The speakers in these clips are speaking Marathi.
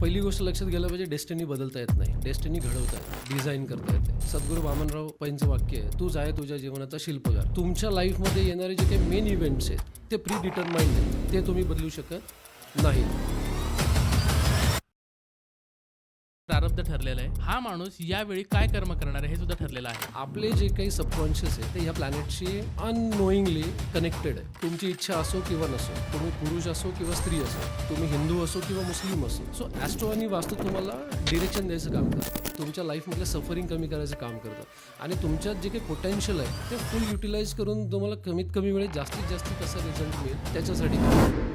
पहिली गोष्ट लक्षात गेलं पाहिजे, डेस्टिनी बदलता येत नाही, डेस्टिनी घडवता येते, डिझाईन करता येते. सद्गुरू वामनराव पैंचं वाक्य आहे, तूच आहे तुझ्या जीवनाचा शिल्पकार. तुमच्या लाईफमध्ये येणारे जे काही मेन इव्हेंट्स आहेत ते प्री डिटरमाइंड आहेत, ते तुम्ही बदलू शकत नाही. प्रारब्ध ठरलेलं आहे. हा माणूस यावेळी काय कर्म करणार आहे हे सुद्धा ठरलेलं आहे. आपले जे काही सबकॉन्शियस आहे ते ह्या प्लॅनेटशी अननोईंगली कनेक्टेड आहे. तुमची इच्छा असो किंवा नसो, तुम्ही पुरुष असो किंवा स्त्री असो, तुम्ही हिंदू असो किंवा मुस्लिम असो, सो ॲस्ट्रो आणि वास्तू तुम्हाला डिरेक्शन द्यायचं काम करतं, तुमच्या लाईफमधलं सफरिंग कमी करायचं काम करतं आणि तुमच्यात जे काही पोटेन्शियल आहे ते फुल युटिलाइज करून तुम्हाला कमीत कमी वेळेत जास्तीत जास्त कसा रिझल्ट मिळेल त्याच्यासाठी काम.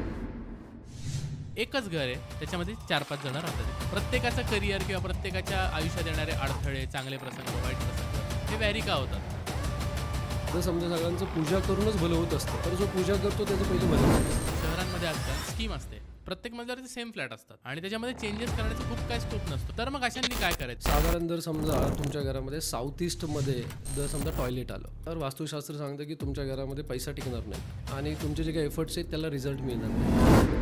एकच घर आहे, त्याच्यामध्ये 4-5 जण राहतात. प्रत्येकाचं करिअर किंवा प्रत्येकाच्या आयुष्यात येणारे अडथळे, चांगले प्रसंग, वाईट प्रसंग हे व्हॅरी का होतात. जर समजा सगळ्यांचं पूजा करूनच भलं होत असतं, तर जो पूजा करतो त्याचं पहिलं भलं होतं. शहरांमध्ये आजकाल स्कीम असते, प्रत्येक मजल्यावरती सेम फ्लॅट असतात आणि त्याच्यामध्ये चेंजेस करण्याचा खूप काय स्कोप नसतो. तर मग अशांनी काय करायचं. साधारण जर समजा तुमच्या घरामध्ये साऊथ ईस्टमध्ये जर समजा टॉयलेट आलं तर वास्तुशास्त्र सांगतं की तुमच्या घरामध्ये पैसा टिकणार नाही आणि तुमचे जे काही एफर्ट्स आहेत त्याला रिझल्ट मिळणार नाही.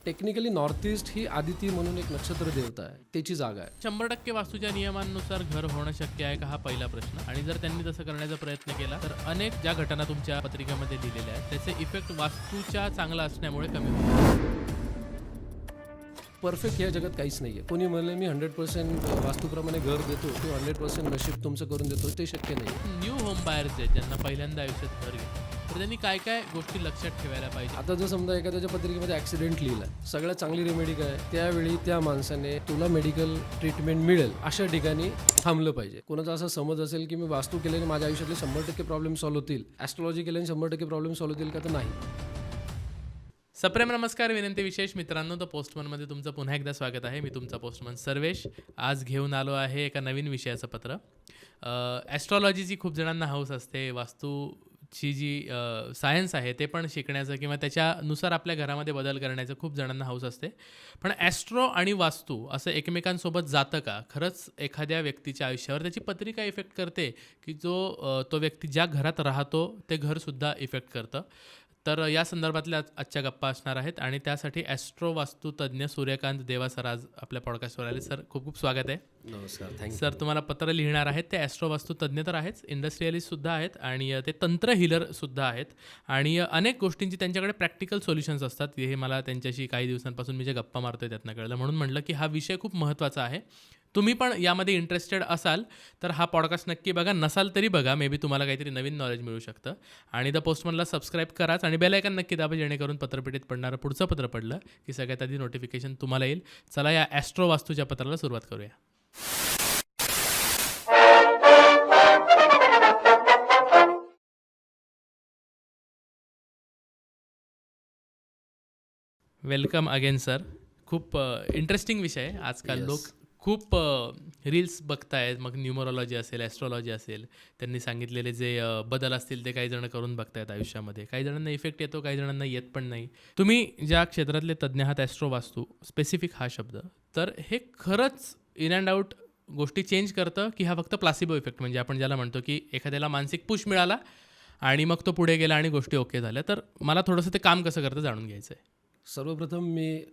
टेक्निकली नॉर्थ ईस्ट ही आदिती म्हणून एक नक्षत्र देवता आहे, त्याची जागा आहे. 100% वास्तूच्या नियमांनुसार घर होणं शक्य आहे का हा पहिला प्रश्न. आणि जर त्यांनी तसं करण्याचा प्रयत्न केला तर अनेक ज्या घटना तुमच्या पत्रिकेमध्ये लिहिलेल्या आहेत त्याचे इफेक्ट वास्तूच्या चांगला असण्यामुळे कमी होतात. परफेक्ट या जगात काहीच नाही आहे. कोणी म्हणलं मी 100% वास्तूप्रमाणे घर देतो किंवा 100% नशीब तुमचं करून देतो, ते शक्य नाही. न्यू होम बायर्स आहेत ज्यांना पहिल्यांदा आयुष्यात घर घेतलं तर त्यांनी काय काय गोष्टी लक्षात ठेवायला पाहिजे. आता जर समजा एखाद्याच्या पत्रिकेमध्ये ॲक्सिडेंट लिहिलाय, सगळ्यात चांगली रेमेडी काय, त्यावेळी त्या माणसाने तुला मेडिकल ट्रीटमेंट मिळेल अशा ठिकाणी थांबलं पाहिजे. कोणाचा असा समज असेल की मी वास्तू केल्याने माझ्या आयुष्यातले 100% प्रॉब्लेम सॉल्व्ह होतील, ॲस्ट्रॉलॉजी केल्याने 100% प्रॉब्लेम सॉल्व्ह होतील का, तर नाही. सप्रेम नमस्कार, विनंती विशेष मित्रांनो, द पोस्टमनमध्ये तुमचं पुन्हा एकदा स्वागत आहे. मी तुमचा पोस्टमन सर्वेश. आज घेऊन आलो आहे एका नवीन विषयाचं पत्र. ॲस्ट्रॉलॉजीची खूप जणांना हौस असते, वास्तूची जी सायन्स आहे ते पण शिकण्याचं किंवा त्याच्यानुसार आपल्या घरामध्ये बदल करण्याचं खूप जणांना हौस असते. पण ॲस्ट्रो आणि वास्तू असं एकमेकांसोबत जातं का. खरंच एखाद्या व्यक्तीच्या आयुष्यावर त्याची पत्रिका इफेक्ट करते की तो व्यक्ती ज्या घरात राहतो ते घरसुद्धा इफेक्ट करतं. तर या संदर्भातल्या आजच्या गप्पा असणार आहेत आणि त्यासाठी ॲस्ट्रो वास्तू तज्ज्ञ सूर्यकांत देवा सर आज आपल्या पॉडकास्टवर आले. सर खूप खूप स्वागत आहे. नमस्कार, थँक्यू. सर तुम्हाला पत्र लिहिणार आहेत ते ॲस्ट्रो वास्तू तज्ज्ञ तर आहेच, इंडस्ट्रियलिस्टसुद्धा आहेत आणि ते तंत्र हिलरसुद्धा आहेत आणि अनेक गोष्टींची त्यांच्याकडे प्रॅक्टिकल सोल्युशन्स असतात. हे मला त्यांच्याशी काही दिवसांपासून मी जे गप्पा मारतोय त्यातनं कळलं, म्हणून म्हटलं की हा विषय खूप महत्त्वाचा आहे. तुम्ही पण यामध्ये इंटरेस्टेड असाल तर हा पॉडकास्ट नक्की बघा, नसाल तरी बघा, मे बी तुम्हाला काहीतरी नवीन नॉलेज मिळू शकतं. आणि द पोस्टमनला सबस्क्राईब कराच आणि बेल आयकॉन नक्की दाबा, जेणेकरून पत्रपेटीत पडणारं पुढचं पत्र पडलं की सगळ्यात आधी नोटिफिकेशन तुम्हाला येईल. चला या ॲस्ट्रो वास्तूच्या पत्राला सुरुवात करूया. Welcome again sir. खूप इंटरेस्टिंग विषय आहे. आजकाल Yes. लोक खूप रील्स बघतायत, मग न्यूमरोलॉजी असेल, ॲस्ट्रॉलॉजी असेल, त्यांनी सांगितलेले जे बदल असतील ते काही जण करून बघतायत आयुष्यामध्ये. काही जणांना इफेक्ट येतो, काही जणांना येत पण नाही. तुम्ही ज्या क्षेत्रातले तज्ज्ञ आहात, ॲस्ट्रो वास्तू स्पेसिफिक हा शब्द, तर हे खरंच इन अँड आउट गोष्टी चेंज करतं की हा फक्त प्लासिबो इफेक्ट, म्हणजे आपण ज्याला म्हणतो की एखाद्याला मानसिक पुश मिळाला आणि मग तो पुढे गेला आणि गोष्टी ओके झाल्या. तर मला थोडंसं ते काम कसं करतं जाणून घ्यायचं आहे. सर्वप्रथम मी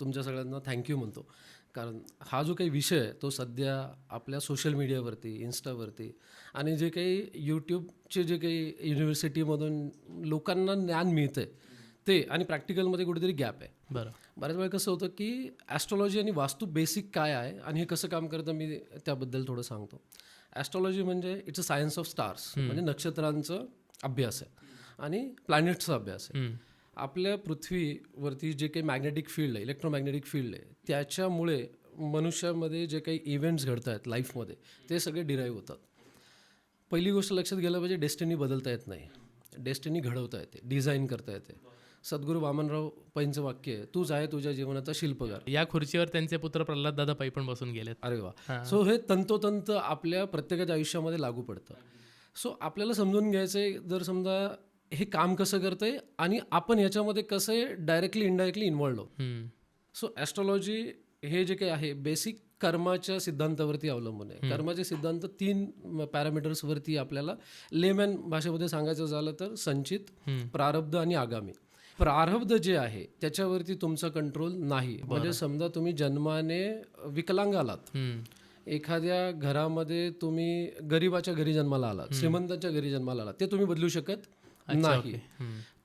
तुमच्या सगळ्यांना थँक्यू म्हणतो, कारण हा जो काही विषय आहे तो सध्या आपल्या सोशल मीडियावरती, इन्स्टावरती आणि जे काही यूट्यूबचे जे काही युनिव्हर्सिटीमधून लोकांना ज्ञान मिळतं आहे ते आणि प्रॅक्टिकलमध्ये कुठेतरी गॅप आहे. बरं. बऱ्याच वेळा कसं होतं की ॲस्ट्रॉलॉजी आणि वास्तू बेसिक काय आहे आणि हे कसं काम करतं मी त्याबद्दल थोडं सांगतो. ॲस्ट्रॉलॉजी म्हणजे it's a science of stars, म्हणजे नक्षत्रांचं अभ्यास आहे आणि प्लॅनेट्सचा अभ्यास आहे. आपल्या पृथ्वीवरती जे काही मॅग्नेटिक फील्ड आहे, इलेक्ट्रोमॅग्नेटिक फील्ड आहे, त्याच्यामुळे मनुष्यामध्ये जे काही इव्हेंट्स घडत आहेत लाईफमध्ये ते सगळे डिराईव्ह होतात. पहिली गोष्ट लक्षात गेलं पाहिजे, डेस्टिनी बदलता येत नाही, डेस्टिनी घडवता येते, डिझाईन करता येते. सद्गुरू वामनराव पैंचं वाक्य आहे, तूच आहे तुझ्या जीवनाचा शिल्पकार. या खुर्चीवर त्यांचे पुत्र प्रल्हाद दादा पै पण बसून गेलेत. अरे वा. सो हे तंतोतंत आपल्या प्रत्येकाच्या आयुष्यामध्ये लागू पडतं. सो आपल्याला समजून घ्यायचं आहे, जर समजा हे काम कसं करतंय आणि आपण ह्याच्यामध्ये कसं आहे डायरेक्टली इनडायरेक्टली इन्व्हॉल्ड आहोत. सो ॲस्ट्रॉलॉजी हे जे काही आहे बेसिक कर्माच्या सिद्धांतावरती अवलंबून आहे. कर्माचे सिद्धांत 3 पॅरामीटर्सवरती आपल्याला लेमॅन भाषेमध्ये सांगायचं झालं तर संचित, प्रारब्ध आणि आगामी, प्रारब्ध जे आहे त्याच्यावरती तुमचा कंट्रोल नाही. म्हणजे समजा तुम्ही जन्माने विकलांग आलात, एखाद्या घरामध्ये तुम्ही गरिबाच्या घरी जन्माला आलात, श्रीमंतांच्या घरी जन्माला आलात, ते तुम्ही बदलू शकत नाही.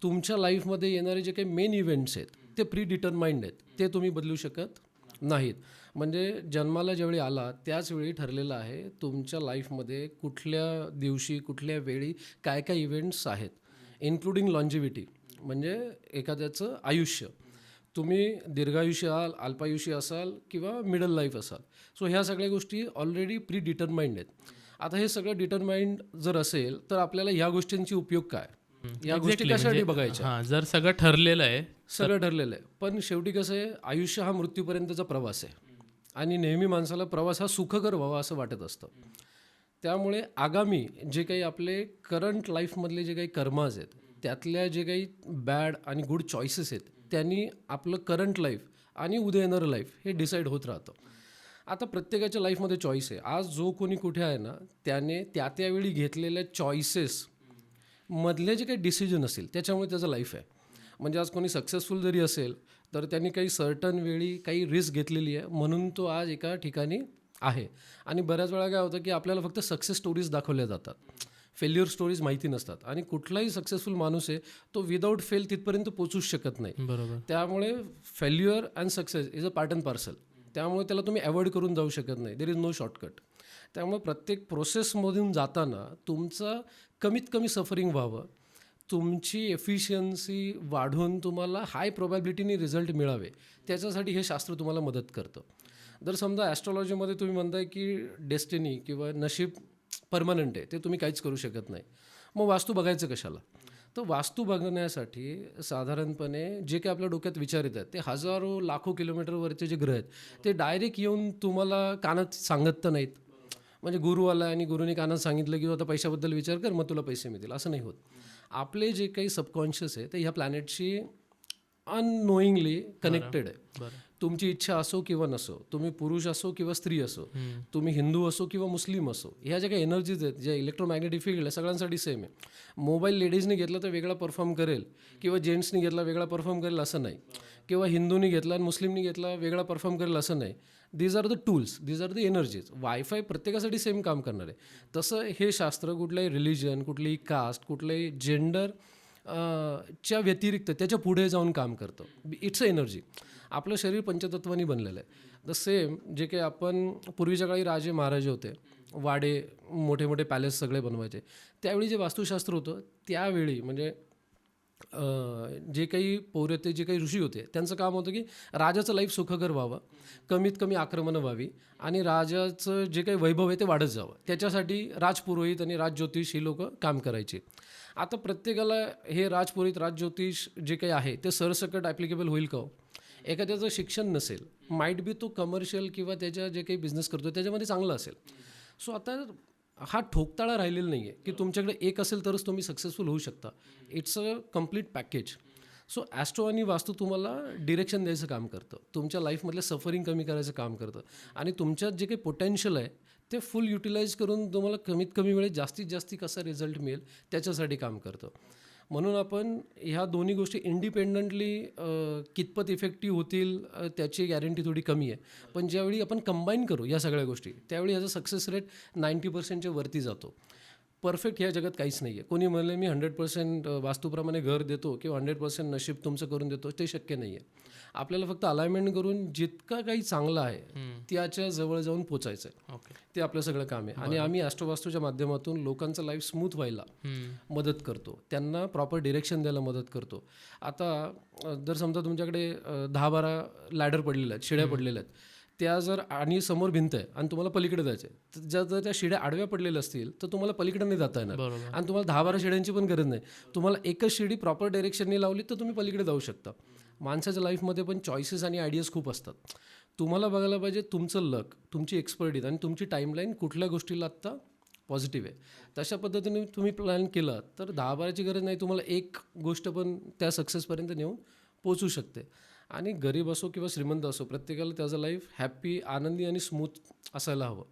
तुमच्या लाईफमध्ये येणारे जे काही मेन इव्हेंट्स आहेत ते प्री डिटरमाइंड आहेत, ते तुम्ही बदलू शकत नाहीत. म्हणजे जन्माला ज्यावेळी आला त्याच वेळी ठरलेलं आहे तुमच्या लाईफमध्ये कुठल्या दिवशी कुठल्या वेळी काय काय इव्हेंट्स आहेत, इन्क्लुडिंग लॉन्जिव्हिटी म्हणजे एखाद्याचं आयुष्य. तुम्ही दीर्घायुष्य असाल, अल्पायुष्य असाल किंवा मिडल लाईफ असाल. सो ह्या सगळ्या गोष्टी ऑलरेडी प्री डिटरमाइंड आहेत. आता हे सगळं डिटरमाइंड जर असेल तर आपल्याला ह्या गोष्टींची उपयोग काय, या गोष्टी कशासाठी बघायच्या. जर सगळं ठरलेलं आहे, सगळं ठरलेलं आहे, पण शेवटी कसं आहे, आयुष्य हा मृत्यूपर्यंतचा प्रवास आहे आणि नेहमी माणसाला प्रवास हा सुखकर व्हावा असं वाटत असतं. त्यामुळे आगामी जे काही आपले करंट लाईफमधले जे काही कर्माज आहेत त्यातल्या जे काही बॅड आणि गुड चॉईसेस आहेत त्यांनी आपलं करंट लाईफ आणि उद्या येणारं लाईफ हे डिसाईड होत राहतं. आता प्रत्येकाच्या लाईफमध्ये चॉईस आहे. आज जो कोणी कुठे आहे ना त्याने त्यावेळी घेतलेल्या चॉईसेस मधले जे काही डिसिजन असेल त्याच्यामुळे त्याचं लाईफ आहे. म्हणजे आज कोणी सक्सेसफुल जरी असेल तर त्यांनी काही सर्टन वेळी काही रिस्क घेतलेली आहे म्हणून तो आज एका ठिकाणी आहे. आणि बऱ्याच वेळा काय होतं की आपल्याला फक्त सक्सेस स्टोरीज दाखवल्या जातात, फेल्युअर स्टोरीज माहिती नसतात. आणि कुठलाही सक्सेसफुल माणूस आहे तो विदाऊट फेल तिथपर्यंत पोचूच शकत नाही. बरोबर. त्यामुळे failure and success is a part and parcel. त्यामुळे त्याला तुम्ही अवॉइड करून जाऊ शकत नाही. There is no shortcut. त्यामुळे प्रत्येक प्रोसेसमधून जाताना तुमचं कमीत कमी सफरिंग व्हावं, तुमची एफिशियन्सी वाढून तुम्हाला हाय प्रोबॅबिलिटीने रिझल्ट मिळावे, त्याच्यासाठी हे शास्त्र तुम्हाला मदत करतं. जर समजा ॲस्ट्रॉलॉजीमध्ये तुम्ही म्हणताय की डेस्टिनी किंवा नशीब परमनंट आहे, ते तुम्ही काहीच करू शकत नाही, मग वास्तू बघायचं कशाला. तर वास्तू बघण्यासाठी साधारणपणे जे काही आपल्या डोक्यात विचार येतात ते हजारो लाखो किलोमीटरवरचे जे ग्रह आहेत ते डायरेक्ट येऊन तुम्हाला कानात सांगत तर नाहीत. म्हणजे गुरु आला आणि गुरुने कानात सांगितलं की आता पैशाबद्दल विचार कर मग तुला पैसे मिळतील, असं नाही होत. आपले जे काही सबकॉन्शियस आहे ते ह्या प्लॅनेटशी अननोईंगली कनेक्टेड आहे. तुमची इच्छा असो किंवा नसो, तुम्ही पुरुष असो किंवा स्त्री असो, तुम्ही हिंदू असो किंवा मुस्लिम असो, ह्या ज्या काही एनर्जीज आहेत, ज्या इलेक्ट्रोमॅग्नेटिक फील्ड आहे सगळ्यांसाठी सेम आहे. मोबाईल लेडीजने घेतला तर वेगळा परफॉर्म करेल किंवा जेंट्सनी घेतला वेगळा परफॉर्म करेल असं नाही, किंवा हिंदूनी घेतला आणि मुस्लिमनी घेतला वेगळा परफॉर्म करेल असं नाही. These are the tools, these are the energies. Wi-Fi प्रत्येकासाठी सेम काम करणार आहे. तसं हे शास्त्र कुठलंही रिलिजन, कुठलीही कास्ट, कुठलंही जेंडर च्या व्यतिरिक्त त्याच्या पुढे जाऊन काम करतं. It's a energy. आपलं शरीर पंचतत्वानी बनलेलं आहे. द सेम जे काही आपण पूर्वीच्या काळी राजे महाराजे होते, वाडे मोठे मोठे पॅलेस सगळे बनवायचे, त्यावेळी जे वास्तुशास्त्र होतं त्यावेळी म्हणजे जे काही पौरते जे काही ऋषी होते त्यांचं काम होतं की राजाचं लाईफ सुखकर व्हावं, कमीत कमी आक्रमणं व्हावी आणि राजाचं जे काही वैभव आहे ते वाढत जावं, त्याच्यासाठी राजपुरोहित आणि राजज्योतिष ही लोक काम करायची. आता प्रत्येकाला हे राजपुरोहित राजज्योतिष जे काही आहे ते सरसकट ॲप्लिकेबल होईल का? एखाद्याचं शिक्षण नसेल, माईट बी तो कमर्शियल किंवा त्याच्या जे काही बिझनेस करतो त्याच्यामध्ये चांगला असेल. सो आता हा ठोकताळा राहिलेला नाही आहे की तुमच्याकडे एक असेल तरच तुम्ही सक्सेसफुल होऊ शकता. It's a complete package. So Austro आणि वास्तू तुम्हाला डिरेक्शन द्यायचं काम करतं, तुमच्या लाईफमधलं सफरिंग कमी करायचं काम करतं आणि तुमच्यात जे काही पोटेन्शियल आहे ते फुल युटिलाइज करून तुम्हाला कमीत कमी वेळेत जास्तीत जास्त कसा रिझल्ट मिळेल त्याच्यासाठी काम करतं. म्हणून आपण ह्या दोन्ही गोष्टी इंडिपेंडंटली कितपत इफेक्टिव्ह होतील त्याची गॅरंटी थोडी कमी आहे. पण ज्यावेळी आपण कंबाईन करू या सगळ्या गोष्टी त्यावेळी ह्याचा सक्सेस रेट 90% वरती जातो. परफेक्ट ह्या जगात काहीच नाही आहे. कोणी म्हणलं मी 100% वास्तूप्रमाणे घर देतो किंवा 100% नशीब तुमचं करून देतो, ते शक्य नाही आहे. आपल्याला फक्त अलाइनमेंट करून जितका काही चांगलं आहे त्याच्या जवळ जाऊन पोचायचं आहे. ते आपलं सगळं काम आहे. आणि आम्ही ॲस्ट्रोवास्तूच्या माध्यमातून लोकांचं लाईफ स्मूथ व्हायला मदत करतो, त्यांना प्रॉपर डिरेक्शन द्यायला मदत करतो. आता जर समजा तुमच्याकडे 10-12 लॅडर पडलेल्या आहेत, शिड्या पडलेल्या आहेत, त्या जर आणि समोर भिंत आहे आणि तुम्हाला पलीकडे जायचं आहे, जर त्या शिड्या आडव्या पडलेल्या असतील तर तुम्हाला पलीकडे नाही जाता येणार आणि तुम्हाला 10-12 शिड्यांची पण गरज नाही. तुम्हाला एकच शिडी प्रॉपर डायरेक्शनने लावली तर तुम्ही पलीकडे जाऊ शकता. माणसाच्या लाईफमध्ये पण चॉईसेस आणि आयडियाज खूप असतात. तुम्हाला बघायला पाहिजे तुमचं लक, तुमची एक्सपर्टीज आणि तुमची टाईमलाईन कुठल्या गोष्टीला आत्ता पॉझिटिव्ह आहे. तशा पद्धतीने तुम्ही प्लॅन केला तर 10-12ची गरज नाही, तुम्हाला एक गोष्ट पण त्या सक्सेसपर्यंत नेऊन पोचू शकते. आणि गरीब असो किंवा श्रीमंत असो प्रत्येकाला त्याचं लाईफ हॅप्पी, आनंदी आणि स्मूथ असायला हवं.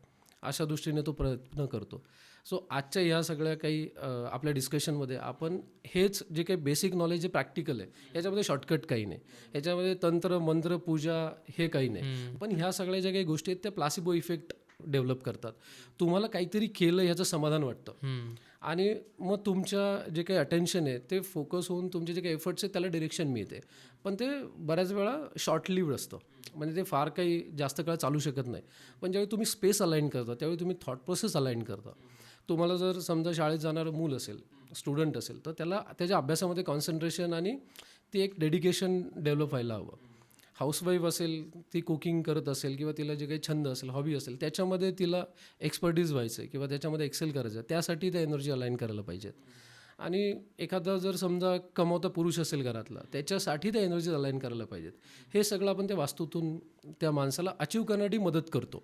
अशा दृष्टीने तो प्रयत्न करतो. सो आजच्या ह्या सगळ्या काही आपल्या डिस्कशनमध्ये आपण हेच जे काही बेसिक नॉलेज जे प्रॅक्टिकल आहे याच्यामध्ये शॉर्टकट काही नाही, याच्यामध्ये तंत्र मंत्र पूजा हे काही नाही, पण ह्या सगळ्या ज्या काही गोष्टी आहेत त्या प्लासिबो इफेक्ट डेव्हलप करतात. तुम्हाला काहीतरी केलं ह्याचं समाधान वाटतं आणि मग तुमच्या जे काही अटेन्शन आहे ते फोकस होऊन तुमचे जे काही एफर्ट्स आहेत त्याला डिरेक्शन मिळते. पण ते बऱ्याच वेळा शॉर्ट लिव्ड असतं, म्हणजे ते फार काही जास्त काळ चालू शकत नाही. पण ज्यावेळी तुम्ही स्पेस अलाइन करता त्यावेळी तुम्ही थॉट प्रोसेस अलाइन करता. तुम्हाला जर समजा शाळेत जाणारं मूल असेल, स्टुडंट असेल, तर त्याला त्याच्या अभ्यासामध्ये कॉन्सन्ट्रेशन आणि ते एक डेडिकेशन डेव्हलप व्हायला हवं. हाऊसवाईफ असेल, ती कुकिंग करत असेल किंवा तिला जे काही छंद असेल, हॉबी असेल, त्याच्यामध्ये तिला एक्सपर्टीज व्हायचं आहे किंवा त्याच्यामध्ये एक्सेल करायचं आहे, त्यासाठी त्या एनर्जी अलाइन करायला पाहिजेत. आणि एखादा जर समजा कमावता पुरुष असेल घरातला, त्याच्यासाठी त्या एनर्जी अलाइन करायला पाहिजेत. हे सगळं आपण त्या वास्तूतून त्या माणसाला अचीव करण्यासाठी मदत करतो.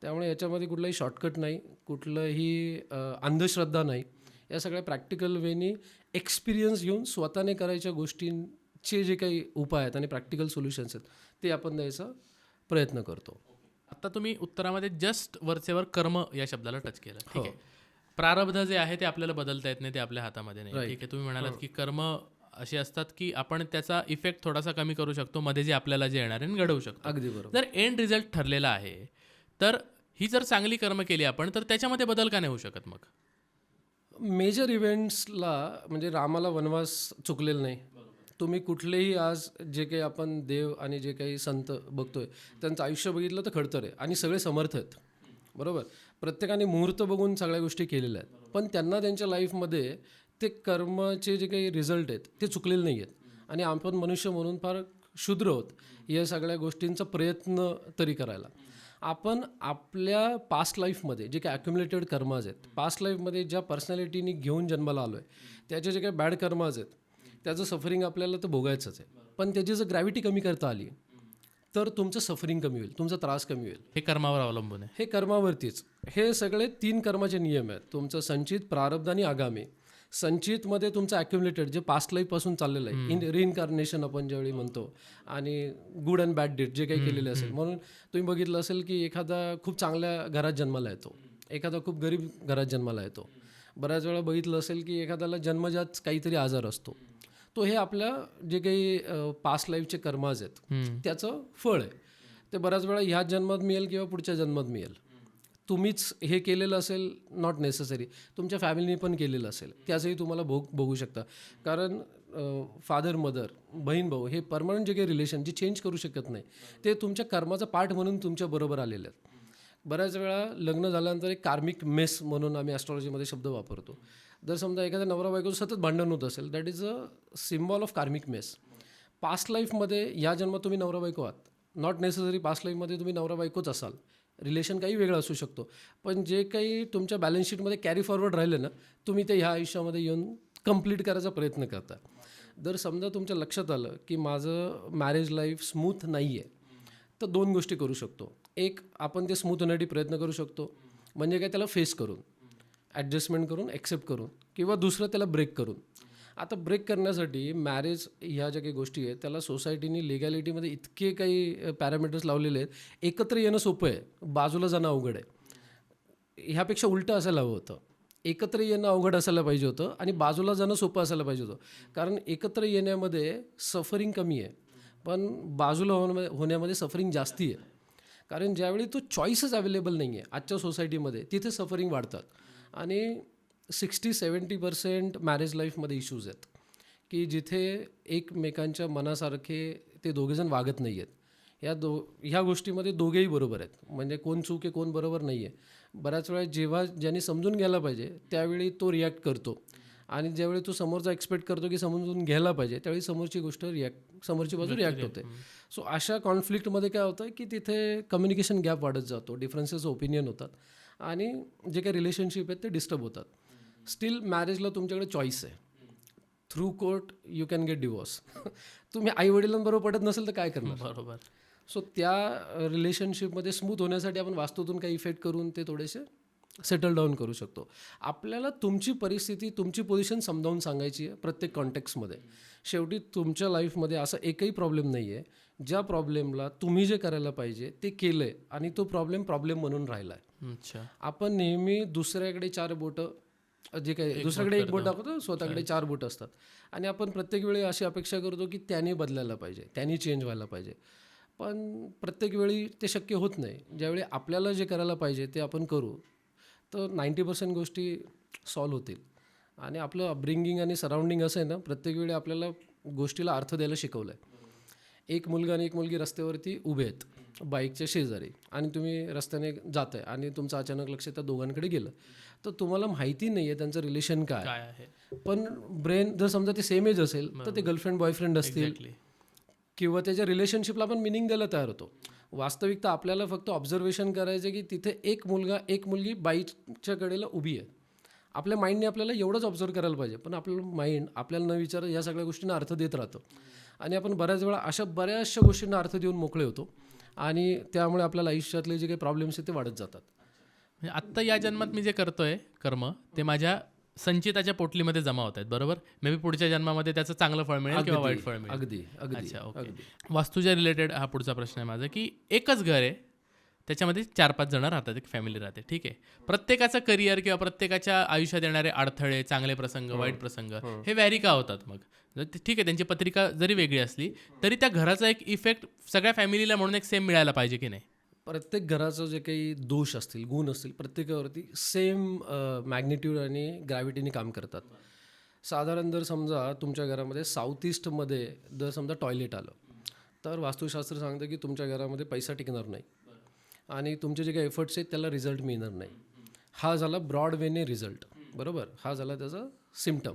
त्यामुळे याच्यामध्ये कुठलाही शॉर्टकट नाही, कुठलंही अंधश्रद्धा नाही. या सगळ्या प्रॅक्टिकल वेनी एक्सपिरियन्स घेऊन स्वतःने करायच्या गोष्टींचे जे काही उपाय आहेत आणि प्रॅक्टिकल सोल्युशन्स आहेत ते आपण द्यायचा प्रयत्न करतो. आता तुम्ही उत्तरामध्ये जस्ट वरचेवर कर्म या शब्दाला टच केलं. ठीक आहे. प्रारब्ध जे आहे ते आपल्याला बदलता येत नाही, ते आपल्या हातामध्ये नाही. ठीक आहे. तुम्ही म्हणालात की कर्म असे असतात की आपण त्याचा इफेक्ट थोडासा कमी करू शकतो, मध्ये जे आपल्याला जे येणार आहे घडवू शकतो. अगदी बरोबर. जर एंड रिझल्ट ठरलेला आहे तर ही जर चांगली कर्म केली आपण तर त्याच्यामध्ये बदल का नाही होऊ शकत? मग मेजर इव्हेंट्सला म्हणजे रामाला वनवास चुकलेला नाही. तुम्ही कुठलेही आज जे काही आपण देव आणि जे काही संत बघतोय त्यांचं आयुष्य बघितलं तर खडतर आहे आणि सगळे समर्थ आहेत, बरोबर. प्रत्येकाने मुहूर्त बघून सगळ्या गोष्टी केलेल्या आहेत, पण त्यांना त्यांच्या लाईफमध्ये ते कर्माचे जे काही रिझल्ट आहेत ते चुकलेले नाही आहेत. आणि आपण मनुष्य म्हणून फार क्षुद्र आहोत या सगळ्या गोष्टींचा प्रयत्न तरी करायला. आपण आपल्या पास्ट लाईफमध्ये जे काही ॲक्युमुलेटेड कर्माज आहेत, पास्ट लाईफमध्ये ज्या पर्सनॅलिटीनी घेऊन जन्माला आलो आहे त्याचे जे काही बॅड कर्माज आहेत त्याचं सफरिंग आपल्याला तर भोगायचंच आहे. पण त्याची जर ग्रॅव्हिटी कमी करता आली तर तुमचं सफरिंग कमी होईल, तुमचा त्रास कमी होईल. हे कर्मावर अवलंबून आहे. हे कर्मावरतीच. हे सगळे 3 कर्माचे नियम आहेत, तुमचं संचित, प्रारब्ध आणि आगामी. संचितमध्ये तुमचं ॲक्युमुलेटेड जे पास्ट लाईफपासून चाललेलं आहे, रिइन्कार्नेशन आपण ज्यावेळी म्हणतो, आणि गुड अँड बॅड डेट जे काही केलेले असेल. म्हणून तुम्ही बघितलं असेल की एखादा खूप चांगल्या घरात जन्माला येतो, एखादा खूप गरीब घरात जन्माला येतो. बऱ्याच वेळा बघितलं असेल की एखाद्याला जन्मजात काहीतरी आजार असतो. तो हे आपल्या जे काही पास्ट लाईफचे कर्माज आहेत त्याचं फळ आहे. ते बऱ्याच वेळा ह्या जन्मात मिळेल किंवा पुढच्या जन्मात मिळेल. तुम्हीच हे केलेलं असेल, नॉट नेसेसरी, तुमच्या फॅमिलीने पण केलेलं असेल, त्याचंही तुम्हाला बघू शकता. कारण फादर मदर, बहीण भाऊ हे परमनंट जे काही रिलेशन जे चेंज करू शकत नाही ते तुमच्या कर्माचा पार्ट म्हणून तुमच्या बरोबर आलेले आहेत. बऱ्याच वेळा लग्न झाल्यानंतर एक कार्मिक मेस म्हणून आम्ही ॲस्ट्रॉलॉजीमध्ये शब्द वापरतो. जर समजा एखाद्या नवरा बायको सतत भांडण होत असेल, that is a symbol of कार्मिक मेस. पास्ट लाईफमध्ये या जन्मात तुम्ही नवरा बायको आहात, नॉट नेसेसरी पास्ट लाईफमध्ये तुम्ही नवरा बायकोच असाल, रिलेशन काही वेगळं असू शकतो, पण जे काही तुमच्या बॅलन्स शीटमध्ये कॅरी फॉरवर्ड राहिलं ना, तुम्ही ते ह्या आयुष्यामध्ये येऊन कंप्लीट करायचा प्रयत्न करता. जर समजा तुमच्या लक्षात आलं की माझं मॅरेज लाईफ स्मूथ नाही आहे, तर 2 गोष्टी करू शकतो. एक, आपण ते स्मूथ होण्यासाठी प्रयत्न करू शकतो, म्हणजे काय, त्याला फेस करून, ॲडजस्टमेंट करून, एक्सेप्ट करून, किंवा दुसरं त्याला ब्रेक करून. आता ब्रेक करण्यासाठी मॅरेज ह्या ज्या काही गोष्टी आहेत त्याला सोसायटीनी लिगॅलिटीमध्ये इतके काही पॅरामीटर्स लावलेले आहेत, एकत्र येणं सोपं आहे, बाजूला जाणं अवघड आहे. ह्यापेक्षा उलटं असायला हवं होतं. एकत्र येणं अवघड असायला पाहिजे होतं आणि बाजूला जाणं सोपं असायला पाहिजे होतं. कारण एकत्र येण्यामध्ये सफरिंग कमी आहे, पण बाजूला होण्यामध्ये सफरिंग जास्ती आहे. कारण ज्यावेळी तो चॉईसच अवेलेबल नाही आहे आजच्या सोसायटीमध्ये, तिथे सफरिंग वाढतात. आणि 60-70% मॅरेज लाईफमध्ये इश्यूज आहेत की जिथे एकमेकांच्या मनासारखे ते दोघेजण वागत नाही आहेत. ह्या गोष्टीमध्ये दोघेही बरोबर आहेत, म्हणजे कोण चूक आहे कोण बरोबर नाही आहे. बऱ्याच वेळा जेव्हा ज्यांनी समजून घ्यायला पाहिजे त्यावेळी तो रिॲक्ट करतो, आणि ज्यावेळी तो समोरचा एक्सपेक्ट करतो की समजून घ्यायला पाहिजे त्यावेळी समोरची बाजू रिॲक्ट होते. सो अशा कॉन्फ्लिक्टमध्ये काय होतं की तिथे कम्युनिकेशन गॅप वाढत जातो, डिफरन्सेस ओपिनियन होतात आणि जे काही रिलेशनशिप आहेत ते डिस्टर्ब होतात. स्टील मॅरेजला तुमच्याकडे चॉईस आहे, through court you can get divorce. तुम्ही आईवडिलांबरोबर पडत नसेल तर काय करणार? बरोबर. सो त्या रिलेशनशिपमध्ये स्मूथ होण्यासाठी आपण वास्तूतून काही इफेक्ट करून ते थोडेसे सेटल डाऊन करू शकतो. आपल्याला तुमची परिस्थिती, तुमची पोझिशन समजावून सांगायची आहे प्रत्येक कॉन्टेक्स्टमध्ये. शेवटी तुमच्या लाईफमध्ये असा एकही प्रॉब्लेम नाही आहे ज्या प्रॉब्लेमला तुम्ही जे करायला पाहिजे ते केलं आहे आणि तो प्रॉब्लेम म्हणून राहिला आहे. अच्छा. आपण नेहमी दुसऱ्याकडे 4 बोटं, जे काही दुसऱ्याकडे 1 बोट दाखवतो, स्वतःकडे 4 बोट असतात आणि आपण प्रत्येक वेळी अशी अपेक्षा करतो की त्याने बदलायला पाहिजे, त्याने चेंज व्हायला पाहिजे. पण प्रत्येक वेळी ते शक्य होत नाही. ज्यावेळी आपल्याला जे करायला पाहिजे ते आपण करू तर 90% गोष्टी सॉल्व्ह होतील. आणि आपलं अपब्रिंगिंग आणि सराउंडिंग असं आहे ना, प्रत्येक वेळी आपल्याला गोष्टीला अर्थ द्यायला शिकवलं आहे. एक मुलगा आणि एक मुलगी रस्त्यावरती उभे आहेत बाईकच्या शेजारी आणि तुम्ही रस्त्याने जात आहे आणि तुमचं अचानक लक्ष त्या दोघांकडे गेलं तर तुम्हाला माहिती नाही आहे त्यांचं रिलेशन काय काय आहे. पण ब्रेन जर समजा ते सेम एज असेल तर ते गर्लफ्रेंड बॉयफ्रेंड असतील एक्झॅक्टली. किंवा त्याच्या रिलेशनशिपला आपण मिनिंग द्यायला तयार होतो. वास्तविकता आपल्याला फक्त ऑब्झर्वेशन करायचं की तिथे एक मुलगा एक मुलगी बाईकच्या कडेला उभी आहे. आपल्या माइंडने आपल्याला एवढंच ऑब्झर्व करायला पाहिजे, पण आपलं माइंड आपल्याला न विचार या सगळ्या गोष्टींना अर्थ देत राहतं आणि आपण बऱ्याच वेळा अशा बऱ्याचशा गोष्टींना अर्थ देऊन मोकळे होतो आणि त्यामुळे आपल्याला आयुष्यातले जे काही प्रॉब्लेम्स आहेत ते वाढत जातात. म्हणजे आत्ता या जन्मात मी जे करतोय कर्म ते माझ्या संचिताच्या पोटलीमध्ये जमा होत आहेत, बरोबर. मे बी पुढच्या जन्मामध्ये त्याचं चांगलं फळ मिळेल किंवा वाईट फळ मिळेल. अगदी अगदी अच्छा, ओके. अगदी. वास्तूच्या रिलेटेड हा पुढचा प्रश्न आहे माझा, की एकच घर आहे त्याच्यामध्ये 4-5 जण राहतात, एक फॅमिली राहते, ठीक आहे. प्रत्येकाचं करिअर किंवा प्रत्येकाच्या आयुष्यात येणारे अडथळे, चांगले प्रसंग, वाईट प्रसंग हे व्हॅरी का होतात मग. ठीक आहे, त्यांची पत्रिका जरी वेगळी असली तरी त्या घराचा एक इफेक्ट सगळ्या फॅमिलीला म्हणून एक सेम मिळायला पाहिजे की नाही. प्रत्येक घराचं जे काही दोष असतील, गुण असतील, प्रत्येकावरती सेम मॅग्निट्यूड आणि ग्रॅव्हिटीने काम करतात. साधारण जर समजा तुमच्या घरामध्ये साऊथ ईस्टमध्ये जर समजा टॉयलेट आलं तर वास्तुशास्त्र सांगतं की तुमच्या घरामध्ये पैसा टिकणार नाही आणि तुमचे जे काही एफर्ट्स आहेत त्याला रिझल्ट मिळणार नाही. हा झाला ब्रॉड वेने रिझल्ट, बरोबर. हा झाला त्याचा सिम्टम.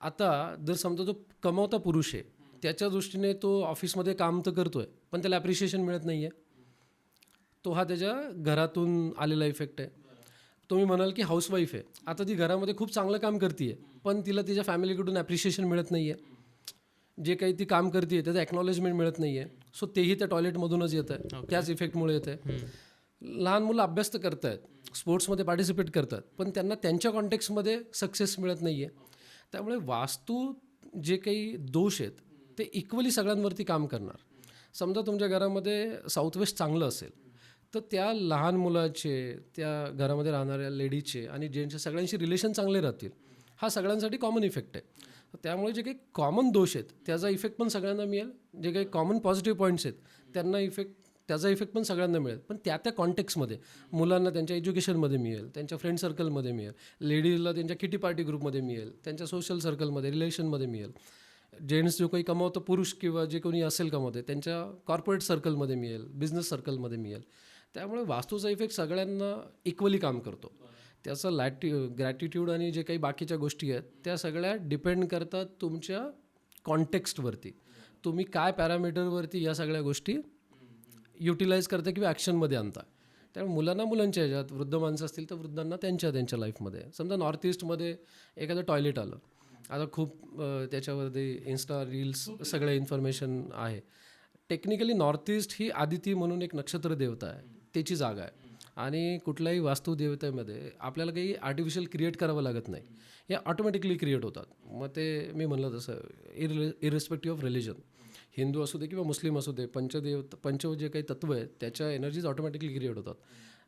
आता जर समजा जो कमावता पुरुष आहे त्याच्या दृष्टीने तो ऑफिसमध्ये काम तर करतोय पण त्याला ॲप्रिशिएशन मिळत नाही आहे, तो हा त्याच्या घरातून आलेला इफेक्ट आहे. तुम्ही म्हणाल की हाऊसवाईफ आहे, आता ती घरामध्ये खूप चांगलं काम करते पण तिला तिच्या फॅमिलीकडून ॲप्रिशिएशन मिळत नाही आहे, जे काही ती काम करते त्याचं ॲक्नॉलेजमेंट मिळत नाही आहे. सो तेही त्या टॉयलेटमधूनच येतं आहे, त्याच इफेक्टमुळे येतं आहे. लहान मुलं अभ्यास तर करत आहेत, स्पोर्ट्समध्ये पार्टिसिपेट करतात पण त्यांना त्यांच्या कॉन्टेक्स्टमध्ये सक्सेस मिळत नाही आहे. त्यामुळे वास्तू जे काही दोष आहेत ते इक्वली सगळ्यांवरती काम करणार. समजा तुमच्या घरामध्ये साऊथ वेस्ट चांगलं असेल तर त्या लहान मुलाचे, त्या घरामध्ये राहणाऱ्या लेडीचे आणि जेंट्सचे सगळ्यांशी रिलेशन चांगले राहतील. हा सगळ्यांसाठी कॉमन इफेक्ट आहे. त्यामुळे जे काही कॉमन दोष आहेत त्याचा इफेक्ट पण सगळ्यांना मिळेल, जे काही कॉमन पॉझिटिव्ह पॉईंट्स आहेत त्याचा इफेक्ट पण सगळ्यांना मिळेल. पण त्या कॉन्टेक्स्टमध्ये मुलांना त्यांच्या एज्युकेशनमध्ये मिळेल, त्यांच्या फ्रेंड सर्कलमध्ये मिळेल, लेडीजला त्यांच्या किटी पार्टी ग्रुपमध्ये मिळेल, त्यांच्या सोशल सर्कलमध्ये, रिलेशनमध्ये मिळेल. जेंट्स जो काही कमावतं पुरुष किंवा जे कोणी असेल कमावते त्यांच्या कॉर्पोरेट सर्कलमध्ये मिळेल, बिझनेस सर्कलमध्ये मिळेल. त्यामुळे वास्तूचा इफेक्ट सगळ्यांना इक्वली काम करतो. त्याचं ग्रॅटिट्यूड आणि जे काही बाकीच्या गोष्टी आहेत त्या सगळ्या डिपेंड करतात तुमच्या कॉन्टेक्स्टवरती. तुम्ही काय पॅरामीटरवरती या सगळ्या गोष्टी युटिलाइज करता किंवा ॲक्शनमध्ये आणता. त्यामुळे मुलांना मुलांच्या ह्याच्यात, वृद्ध माणसं असतील तर वृद्धांना त्यांच्या लाईफमध्ये. समजा नॉर्थ ईस्टमध्ये एखादं टॉयलेट आलं, आता खूप त्याच्यावरती इन्स्टा रील्स सगळं इन्फॉर्मेशन आहे. टेक्निकली नॉर्थ ईस्ट ही आदिती म्हणून एक नक्षत्र देवता आहे, त्याची जागा आहे आणि कुठल्याही वास्तुदेवतेमध्ये आपल्याला काही आर्टिफिशियल क्रिएट करावं लागत नाही, हे ऑटोमॅटिकली क्रिएट होतात. मग ते मी म्हणलं तसं इरिस्पेक्टिव्ह ऑफ रिलिजन, हिंदू असू दे किंवा मुस्लिम असू दे, पंच जे काही तत्व आहेत त्याच्या एनर्जीज ऑटोमॅटिकली क्रिएट होतात.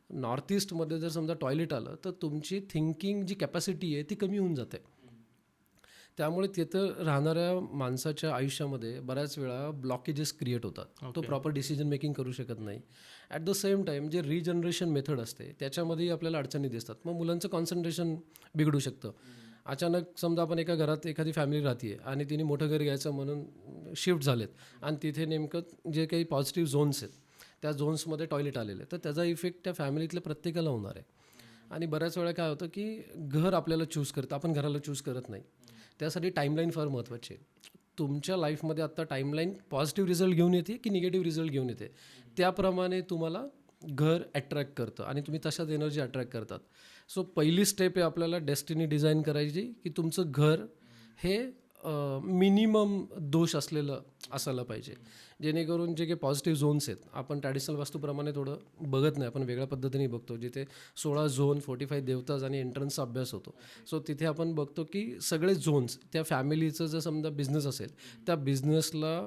नॉर्थ ईस्टमध्ये जर समजा टॉयलेट आलं तर तुमची थिंकिंग जी कॅपॅसिटी आहे ती कमी होऊन जाते. त्यामुळे तिथं राहणाऱ्या माणसाच्या आयुष्यामध्ये बऱ्याच वेळा ब्लॉकेजेस क्रिएट होतात. तो प्रॉपर डिसिजन मेकिंग करू शकत नाही. ॲट द सेम टाईम जे रिजनरेशन मेथड असते त्याच्यामध्येही आपल्याला अडचणी दिसतात. मग मुलांचं कॉन्सन्ट्रेशन बिघडू शकतं. अचानक समजा आपण एका घरात एखादी फॅमिली राहते आणि तिने मोठं घर घ्यायचं म्हणून शिफ्ट झालेत आणि तिथे नेमकं जे काही पॉझिटिव्ह झोन्स आहेत त्या झोन्समध्ये टॉयलेट आलेले तर त्याचा इफेक्ट त्या फॅमिलीतल्या प्रत्येकाला होणार आहे. आणि बऱ्याच वेळा काय होतं की घर आपल्याला चूज करतं, आपण घराला चूज करत नाही. त्यासाठी टाईमलाईन फार महत्त्वाची आहे. तुमच्या लाईफमध्ये आत्ता टाईमलाईन पॉझिटिव्ह रिझल्ट घेऊन येते की निगेटिव्ह रिझल्ट घेऊन येते, त्याप्रमाणे तुम्हाला घर अट्रॅक्ट करतं आणि तुम्ही तशाच एनर्जी अट्रॅक्ट करतात. सो पहिली स्टेप आहे आपल्याला डेस्टिनी डिझाईन करायची की तुमचं घर हे मिनिमम दोष असलेलं असायला पाहिजे, जेणेकरून जे काही पॉझिटिव्ह झोन्स आहेत, आपण ट्रॅडिशनल वास्तूप्रमाणे थोडं बघत नाही, आपण वेगळ्या पद्धतीने बघतो, जिथे 16 झोन 45 देवताज आणि एंट्रन्सचा अभ्यास होतो. सो तिथे आपण बघतो की सगळे झोन्स त्या फॅमिलीचं जर समजा बिझनेस असेल, त्या बिझनेसला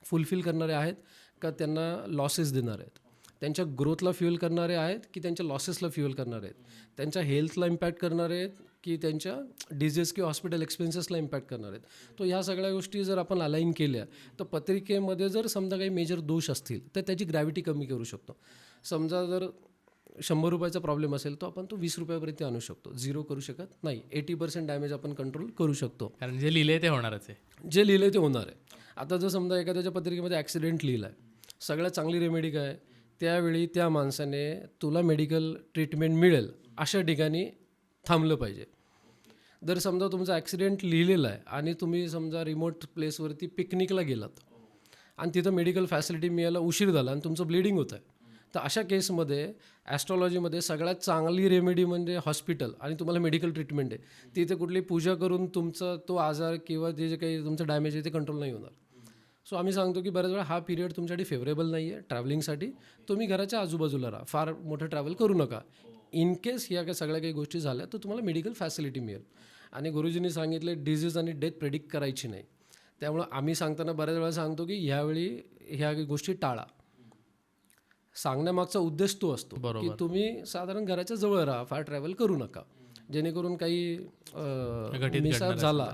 फुलफिल करणारे आहेत का त्यांना लॉसेस देणार आहेत, त्यांच्या ग्रोथला फ्युअल करणारे आहेत की त्यांच्या लॉसेसला फ्युअल करणारे आहेत, त्यांच्या हेल्थला इम्पॅक्ट करणारे आहेत की त्यांच्या डिझीज किंवा हॉस्पिटल एक्सपेन्सेसला इम्पॅक्ट करणार आहेत. तो ह्या सगळ्या गोष्टी जर आपण अलाईन केल्या तर पत्रिकेमध्ये जर समजा काही मेजर दोष असतील तर त्याची ग्रॅव्हिटी कमी करू शकतो. समजा जर 100 रुपयाचा प्रॉब्लेम असेल तर आपण तो 20 रुपयापर्यंत आणू शकतो. 0 करू शकत नाही. 80% डॅमेज आपण कंट्रोल करू शकतो. कारण जे लिहिले ते होणारच आहे. जे लिहिलं ते होणार आहे. आता जर समजा एखाद्याच्या पत्रिकेमध्ये ॲक्सिडेंट लिहिला आहे, सगळ्यात चांगली रेमेडी काय, त्यावेळी त्या माणसाने तुला मेडिकल ट्रीटमेंट मिळेल अशा ठिकाणी थांबलं पाहिजे. जर समजा तुमचा ॲक्सिडेंट लिहिलेला आहे आणि तुम्ही समजा रिमोट प्लेसवरती पिकनिकला गेलात आणि तिथं मेडिकल फॅसिलिटी मिळायला उशीर झाला आणि तुमचं ब्लिडिंग होतं आहे, तर अशा केसमध्ये ॲस्ट्रॉलॉजीमध्ये सगळ्यात चांगली रेमेडी म्हणजे हॉस्पिटल आणि तुम्हाला मेडिकल ट्रीटमेंट आहे. तिथे कुठली पूजा करून तुमचा तो आजार किंवा ते जे काही तुमचं डॅमेज आहे ते कंट्रोल नाही होणार. सो आम्ही सांगतो की बऱ्याच वेळा हा पिरियड तुमच्यासाठी फेवरेबल नाही आहे ट्रॅव्हलिंगसाठी. तुम्ही घराच्या आजूबाजूला राहा, फार मोठं ट्रॅव्हल करू नका. इन केस या काही सगळ्या काही गोष्टी झाल्या तर तुम्हाला मेडिकल फॅसिलिटी मिळेल. आणि गुरुजींनी सांगितले डिझीज आणि डेथ प्रेडिक्ट करायची नाही. त्यामुळं आम्ही सांगताना बऱ्याच वेळा सांगतो की ह्यावेळी ह्या गोष्टी टाळा. सांगण्यामागचा उद्देश तो असतो की तुम्ही साधारण घराच्या जवळ राहा, फार ट्रॅव्हल करू नका, जेणेकरून काही मिसअप झाला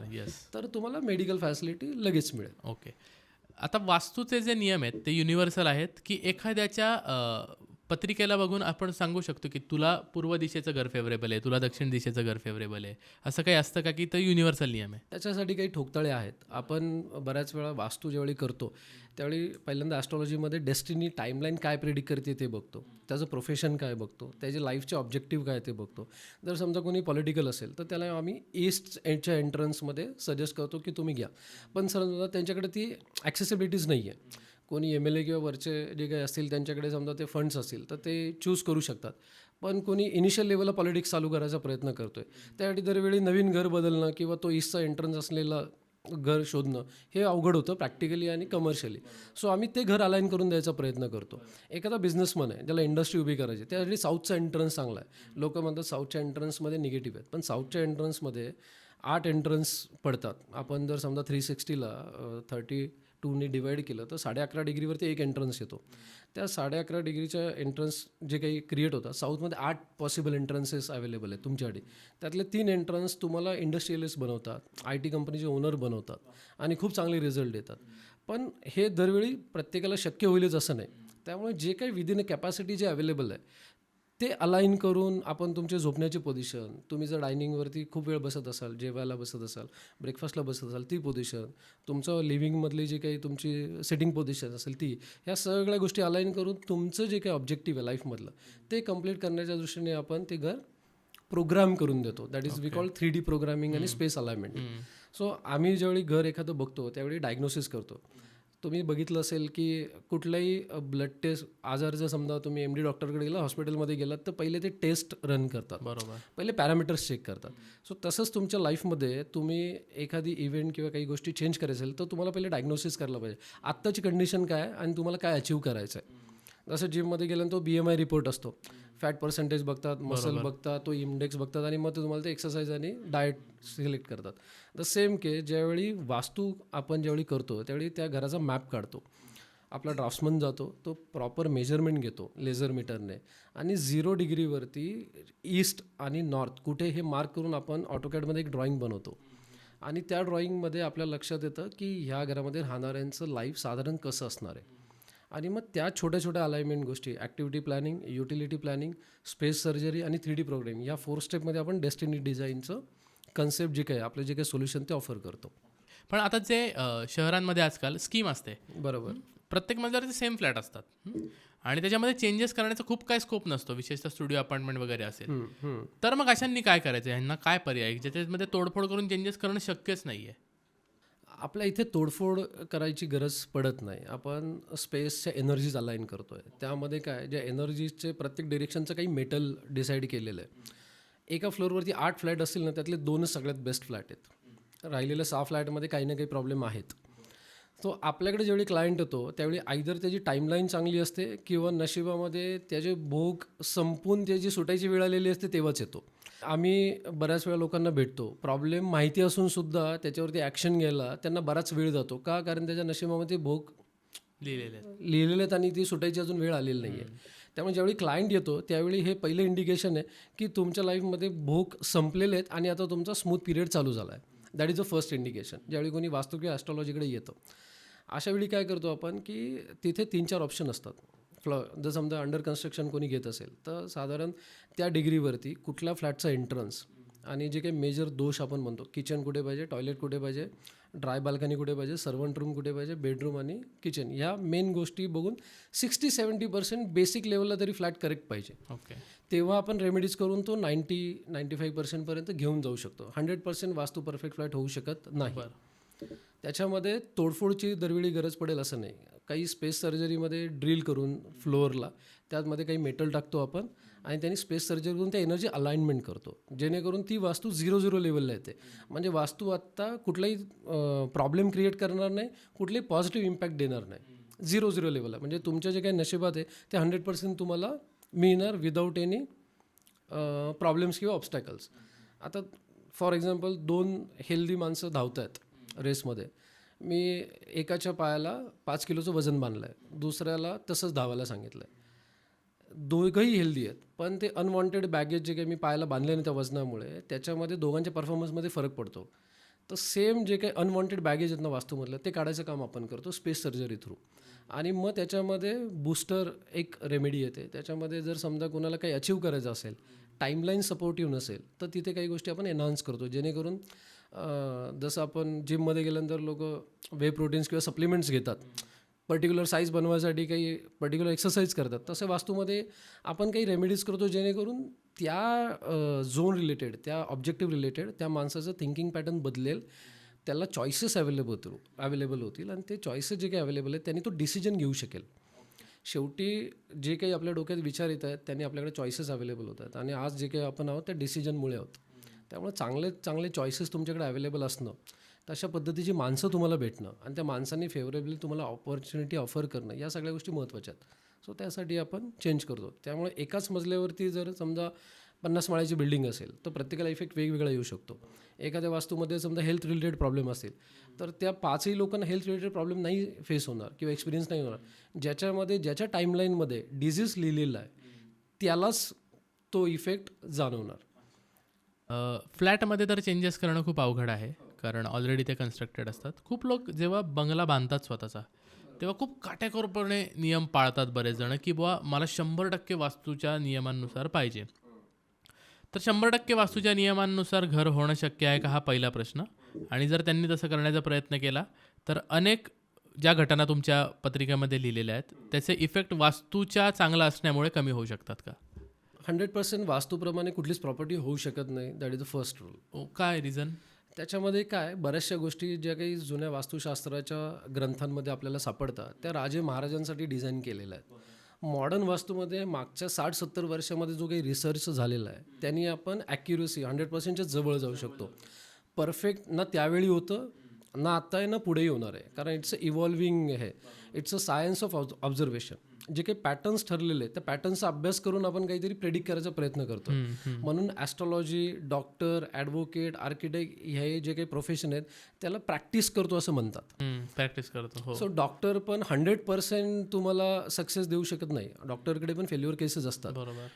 तर तुम्हाला मेडिकल फॅसिलिटी लगेच मिळेल. ओके. आता वास्तूचे जे नियम आहेत ते युनिव्हर्सल आहेत की एखाद्याच्या पत्रिकेला बघून आपण सांगू शकतो की तुला पूर्व दिशेचं घर फेवरेबल आहे, तुला दक्षिण दिशेचं घर फेवरेबल आहे, असं काही असतं का की तो युनिव्हर्सल नियम आहे? त्याच्यासाठी काही ठोकताळे आहेत. आपण बऱ्याच वेळा वास्तू ज्यावेळी करतो त्यावेळी पहिल्यांदा ॲस्ट्रॉलॉजीमध्ये डेस्टिनी टाईमलाईन काय प्रेडिक्ट करते ते बघतो, त्याचं प्रोफेशन काय बघतो, त्याचे लाईफचे ऑब्जेक्टिव्ह काय ते बघतो. जर समजा कोणी पॉलिटिकल असेल तर त्याला आम्ही ईस्टच्या एंट्रन्समध्ये सजेस्ट करतो की तुम्ही घ्या. पण समजा त्यांच्याकडे ती ॲक्सेसिबिलिटीज नाही आहे, कोणी MLA किंवा वरचे जे काही असतील त्यांच्याकडे समजा ते फंड्स असतील तर ते चूज करू शकतात. पण कोणी इनिशियल लेवलला पॉलिटिक्स चालू करायचा प्रयत्न करतो आहे, त्यासाठी दरवेळी नवीन घर बदलणं किंवा तो ईस्टचा एंट्रन्स असलेला घर शोधणं हे अवघड होतं प्रॅक्टिकली आणि कमर्शियली. सो आम्ही ते घर अलाईन करून द्यायचा प्रयत्न करतो. एखादा बिझनेसमन आहे ज्याला इंडस्ट्री उभी करायची, त्यासाठी साऊथचा एंट्रन्स चांगला आहे. लोक म्हणतात साऊथच्या एंट्रन्समध्ये निगेटिव्ह आहेत, पण साऊथच्या एंट्रन्समध्ये 8 एंट्रन्स पडतात. आपण जर समजा 360ला 32ने डिवाईड केलं तर 11.5 डिग्रीवरती एक एंट्रन्स येतो. त्या 11.5 डिग्रीच्या एंट्रन्स जे काही क्रिएट होतात, साऊथमध्ये 8 पॉसिबल एंट्रन्सेस अवेलेबल आहेत तुमच्यासाठी. त्यातले 3 एंट्रन्स तुम्हाला इंडस्ट्रियलिस्ट बनवतात, IT कंपनीचे ओनर बनवतात आणि खूप चांगले रिझल्ट देतात. पण हे दरवेळी प्रत्येकाला शक्य होईलच असं नाही. त्यामुळे जे काही विदिन कॅपॅसिटी जे अवेलेबल आहे ते अलाईन करून आपण तुमचे झोपण्याची पोझिशन, तुम्ही जर डायनिंगवरती खूप वेळ बसत असाल, जेवायला बसत असाल, ब्रेकफास्टला बसत असाल ती पोझिशन, तुमचं लिव्हिंगमधली जी काही तुमची सिटिंग पोझिशन असेल ती, ह्या सगळ्या गोष्टी अलाईन करून तुमचं जे काही ऑब्जेक्टिव्ह आहे लाईफमधलं ते कंप्लीट करण्याच्या दृष्टीने आपण ते घर प्रोग्राम करून देतो. That is we call 3D programming आणि स्पेस अलाइनमेंट. सो आम्ही ज्यावेळी घर एखादं बघतो त्यावेळी डायग्नोसिस करतो. तुम्ही बघितलं असेल की कुठलाही ब्लड टेस्ट आजार जर समजा तुम्ही MD डॉक्टरकडे गेला, हॉस्पिटलमध्ये गेलात तर पहिले ते टेस्ट रन करतात, बरोबर, पहिले पॅरामीटर्स चेक करतात. सो तसंच तुमच्या लाईफमध्ये तुम्ही एखादी इव्हेंट किंवा काही गोष्टी चेंज करायचं असेल तर तुम्हाला पहिले डायग्नोसिस करायला पाहिजे, आत्ताची कंडिशन काय आहे आणि तुम्हाला काय अचीव करायचं आहे. जसं जिममध्ये गेल्यानंतर तो BMI रिपोर्ट असतो, फॅट पर्सेंटेज बघतात, मसल बघतात, तो इंडेक्स बघतात आणि मग तुम्हाला ते एक्सरसाइज आणि डाएट सिलेक्ट करतात. द सेम केस ज्यावेळी वास्तू आपण ज्यावेळी करतो त्यावेळी त्या घराचा मॅप काढतो. आपला ड्राफ्ट्समन जातो, तो प्रॉपर मेजरमेंट घेतो लेझर मीटरने आणि 0 डिग्रीवरती ईस्ट आणि नॉर्थ कुठे हे मार्क करून आपण ऑटोकॅडमध्ये एक ड्रॉइंग बनवतो. आणि त्या ड्रॉइंगमध्ये आपल्या लक्षात येतं की ह्या घरामध्ये राहणाऱ्यांचं लाईफ साधारण कसं असणार आहे. आणि मग त्या छोट्या छोट्या अलाइनमेंट गोष्टी, activity planning, utility planning, space surgery आणि 3D प्रोग्रामिंग या 4 स्टेपमध्ये आपण डेस्टिनी डिझाईनचं कन्सेप्ट जे काही आपलं जे काही सोल्युशन ते ऑफर करतो. पण आता जे शहरांमध्ये आजकाल स्कीम असते, बरोबर, प्रत्येक मजल्यावरती सेम फ्लॅट असतात आणि त्याच्यामध्ये चेंजेस करण्याचा खूप काय स्कोप नसतो, विशेषतः स्टुडिओ अपार्टमेंट वगैरे असेल तर मग अशांनी काय करायचं, ह्यांना काय पर्याय ज्याच्यामध्ये तोडफोड करून चेंजेस करणं शक्यच नाही आहे? आपल्या इथे तोडफोड करायची गरज पडत नाही. आपण स्पेसच्या एनर्जीज अलाईन करतो आहे. त्यामध्ये काय, ज्या एनर्जीजचे प्रत्येक डिरेक्शनचं काही मेटल डिसाईड केलेलं आहे. एका फ्लोअरवरती 8 फ्लॅट असतील ना, त्यातले 2च सगळ्यात बेस्ट फ्लॅट आहेत. राहिलेल्या 6 फ्लॅटमध्ये काही ना काही प्रॉब्लेम आहेत. तो आपल्याकडे जेवढी क्लायंट येतो त्यावेळी आयदर त्याची टाईमलाईन चांगली असते किंवा नशिबामध्ये त्याचे भोग संपून त्याची सुटायची वेळ आलेली असते तेव्हाच येतो. आम्ही बऱ्याच वेळा लोकांना भेटतो, प्रॉब्लेम माहिती असूनसुद्धा त्याच्यावरती ॲक्शन घ्यायला त्यांना बराच वेळ जातो. का? कारण त्याच्या नशिबामध्ये भोग लिहिलेले आहेत आणि ती सुटायची अजून वेळ आलेली नाही आहे. त्यामुळे ज्यावेळी क्लायंट येतो त्यावेळी हे पहिलं इंडिकेशन आहे की तुमच्या लाईफमध्ये भोग संपलेले आहेत आणि आता तुमचा स्मूथ पिरियड चालू झाला आहे. That is the first indication ज्यावेळी कोणी वास्तू किंवा ॲस्ट्रॉलॉजीकडे येतं. अशा वेळी काय करतो आपण की तिथे 3-4 ऑप्शन असतात. जर समजा अंडर कन्स्ट्रक्शन कोणी घेत असेल तर साधारण त्या डिग्रीवरती कुठल्या फ्लॅटचा एंट्रन्स आणि जे काही मेजर दोष आपण म्हणतो, किचन कुठे पाहिजे, टॉयलेट कुठे पाहिजे, ड्राय बाल्कनी कुठे पाहिजे, सर्वंट रूम कुठे पाहिजे, बेडरूम आणि किचन, ह्या मेन गोष्टी बघून 60-70% बेसिक लेवलला तरी फ्लॅट करेक्ट पाहिजे. ओके. तेव्हा आपण रेमेडीज करून तो 90-95% घेऊन जाऊ शकतो. 100% वास्तू परफेक्ट फ्लॅट होऊ शकत नाही. त्याच्यामध्ये तोडफोडची दरवेळी गरज पडेल असं नाही. काही स्पेस सर्जरीमध्ये ड्रिल करून फ्लोअरला त्यामध्ये काही मेटल टाकतो आपण आणि त्यांनी स्पेस सर्जरी करून त्या एनर्जी अलाइनमेंट करतो, जेणेकरून ती वास्तू 0-0 लेवलला येते. म्हणजे वास्तू आत्ता कुठलाही प्रॉब्लेम क्रिएट करणार नाही, कुठलाही पॉझिटिव्ह इम्पॅक्ट देणार नाही. 0-0 लेवलला म्हणजे तुमच्या जे काही नशिबात आहे ते 100% तुम्हाला मिळणार विदाऊट एनी प्रॉब्लेम्स किंवा ऑब्स्टॅकल्स. आता फॉर एक्झाम्पल 2 हेल्दी माणसं धावत आहेत रेसमध्ये. मी एकाच्या पायाला 5 किलोचं वजन बांधलं आहे, दुसऱ्याला तसंच धावायला सांगितलं आहे. दोघंही हेल्दी आहेत, पण ते अनवॉन्टेड बॅगेज जे काही मी पायाला बांधले नाही त्या वजनामुळे त्याच्यामध्ये दोघांच्या परफॉर्मन्समध्ये फरक पडतो. तर सेम जे काही अनवॉन्टेड बॅगेज आहेत ना वास्तूमधलं ते काढायचं काम आपण करतो स्पेस सर्जरी थ्रू. आणि मग त्याच्यामध्ये बूस्टर एक रेमेडी येते. त्याच्यामध्ये जर समजा कोणाला काही अचीव करायचं असेल, टाईमलाईन सपोर्टिव्ह नसेल तर तिथे काही गोष्टी आपण एनहान्स करतो, जेणेकरून जसं आपण जिममध्ये गेल्यानंतर लोक वे प्रोटीन्स किंवा सप्लिमेंट्स घेतात, पर्टिक्युलर साईज बनवायसाठी काही पर्टिक्युलर एक्सरसाइज करतात, तसं वास्तूमध्ये आपण काही रेमेडीज करतो जेणेकरून त्या झोन रिलेटेड, त्या ऑब्जेक्टिव्ह रिलेटेड त्या माणसाचं थिंकिंग पॅटर्न बदलेल, त्याला चॉईसेस अवेलेबल होतील आणि ते चॉईसेस जे काही अवेलेबल आहेत त्यांनी तो डिसिजन घेऊ शकेल. शेवटी जे काही आपल्या डोक्यात विचार येत आहेत त्यांनी आपल्याकडे चॉईसेस अवेलेबल होत आहेत आणि आज जे काही आपण आहोत त्या डिसिजनमुळे आहोत. त्यामुळे चांगले चॉईसेस तुमच्याकडे अवेलेबल असणं, तशा पद्धतीची माणसं तुम्हाला भेटणं आणि त्या माणसांनी फेवरेबली तुम्हाला ऑपॉर्च्युनिटी ऑफर करणं, या सगळ्या गोष्टी महत्त्वाच्या आहेत. सो त्यासाठी आपण चेंज करतो. त्यामुळे एकाच मजल्यावरती जर समजा 50 माळ्याची बिल्डिंग असेल तर प्रत्येकाला इफेक्ट वेगवेगळा येऊ शकतो. एखाद्या वास्तूमध्ये समजा हेल्थ रिलेटेड प्रॉब्लेम असेल तर त्या 5ही लोकांना हेल्थ रिलेटेड प्रॉब्लेम नाही फेस होणार किंवा एक्सपिरियन्स नाही होणार. ज्याच्या टाईमलाईनमध्ये डिझीज लिहिलेला आहे त्यालाच तो इफेक्ट जाणवणार. फ्लॅटमध्ये तर चेंजेस करणं खूप अवघड आहे, कारण ऑलरेडी ते कन्स्ट्रक्टेड असतात. खूप लोक जेव्हा बंगला बांधतात स्वतःचा तेव्हा खूप काटेकोरपणे नियम पाळतात बरेच जण, की बुवा मला 100% वास्तूच्या नियमांनुसार पाहिजे. तर 100% वास्तूच्या नियमांनुसार घर होणं शक्य आहे का, हा पहिला प्रश्न. आणि जर त्यांनी तसं करण्याचा प्रयत्न केला तर अनेक ज्या घटना तुमच्या पत्रिकेमध्ये लिहिलेल्या आहेत त्याचे इफेक्ट वास्तूच्या चांगला असण्यामुळे कमी होऊ शकतात का? 100% वास्तूप्रमाणे कुठलीच प्रॉपर्टी होऊ शकत नाही. That is the first rule. काय रिझन? त्याच्यामध्ये काय बऱ्याचशा गोष्टी ज्या काही जुन्या वास्तुशास्त्राच्या ग्रंथांमध्ये आपल्याला सापडतात त्या राजे महाराजांसाठी डिझाईन केलेल्या आहेत. मॉडर्न वास्तूमध्ये मागच्या 60-70 वर्षामध्ये जो काही रिसर्च झालेला आहे त्यांनी आपण ॲक्युरसी 100%च्या जवळ जाऊ शकतो. परफेक्ट ना त्यावेळी होतं ना आत्ता आहे ना पुढेही होणार आहे, कारण इट्स अ इव्हॉल्विंग आहे. It's a science of observation. जे काही पॅटर्न्स ठरलेले त्या पॅटर्नचा अभ्यास करून आपण काहीतरी प्रेडिक्ट करायचा प्रयत्न करतो. म्हणून ॲस्ट्रॉलॉजी, डॉक्टर, ॲडव्होकेट, आर्किटेक्ट हे जे काही प्रोफेशन आहेत त्याला प्रॅक्टिस करतो असं म्हणतात. प्रॅक्टिस करतो. सो डॉक्टर पण 100% तुम्हाला सक्सेस देऊ शकत नाही. डॉक्टरकडे पण फेल्युअर केसेस असतात. बरोबर.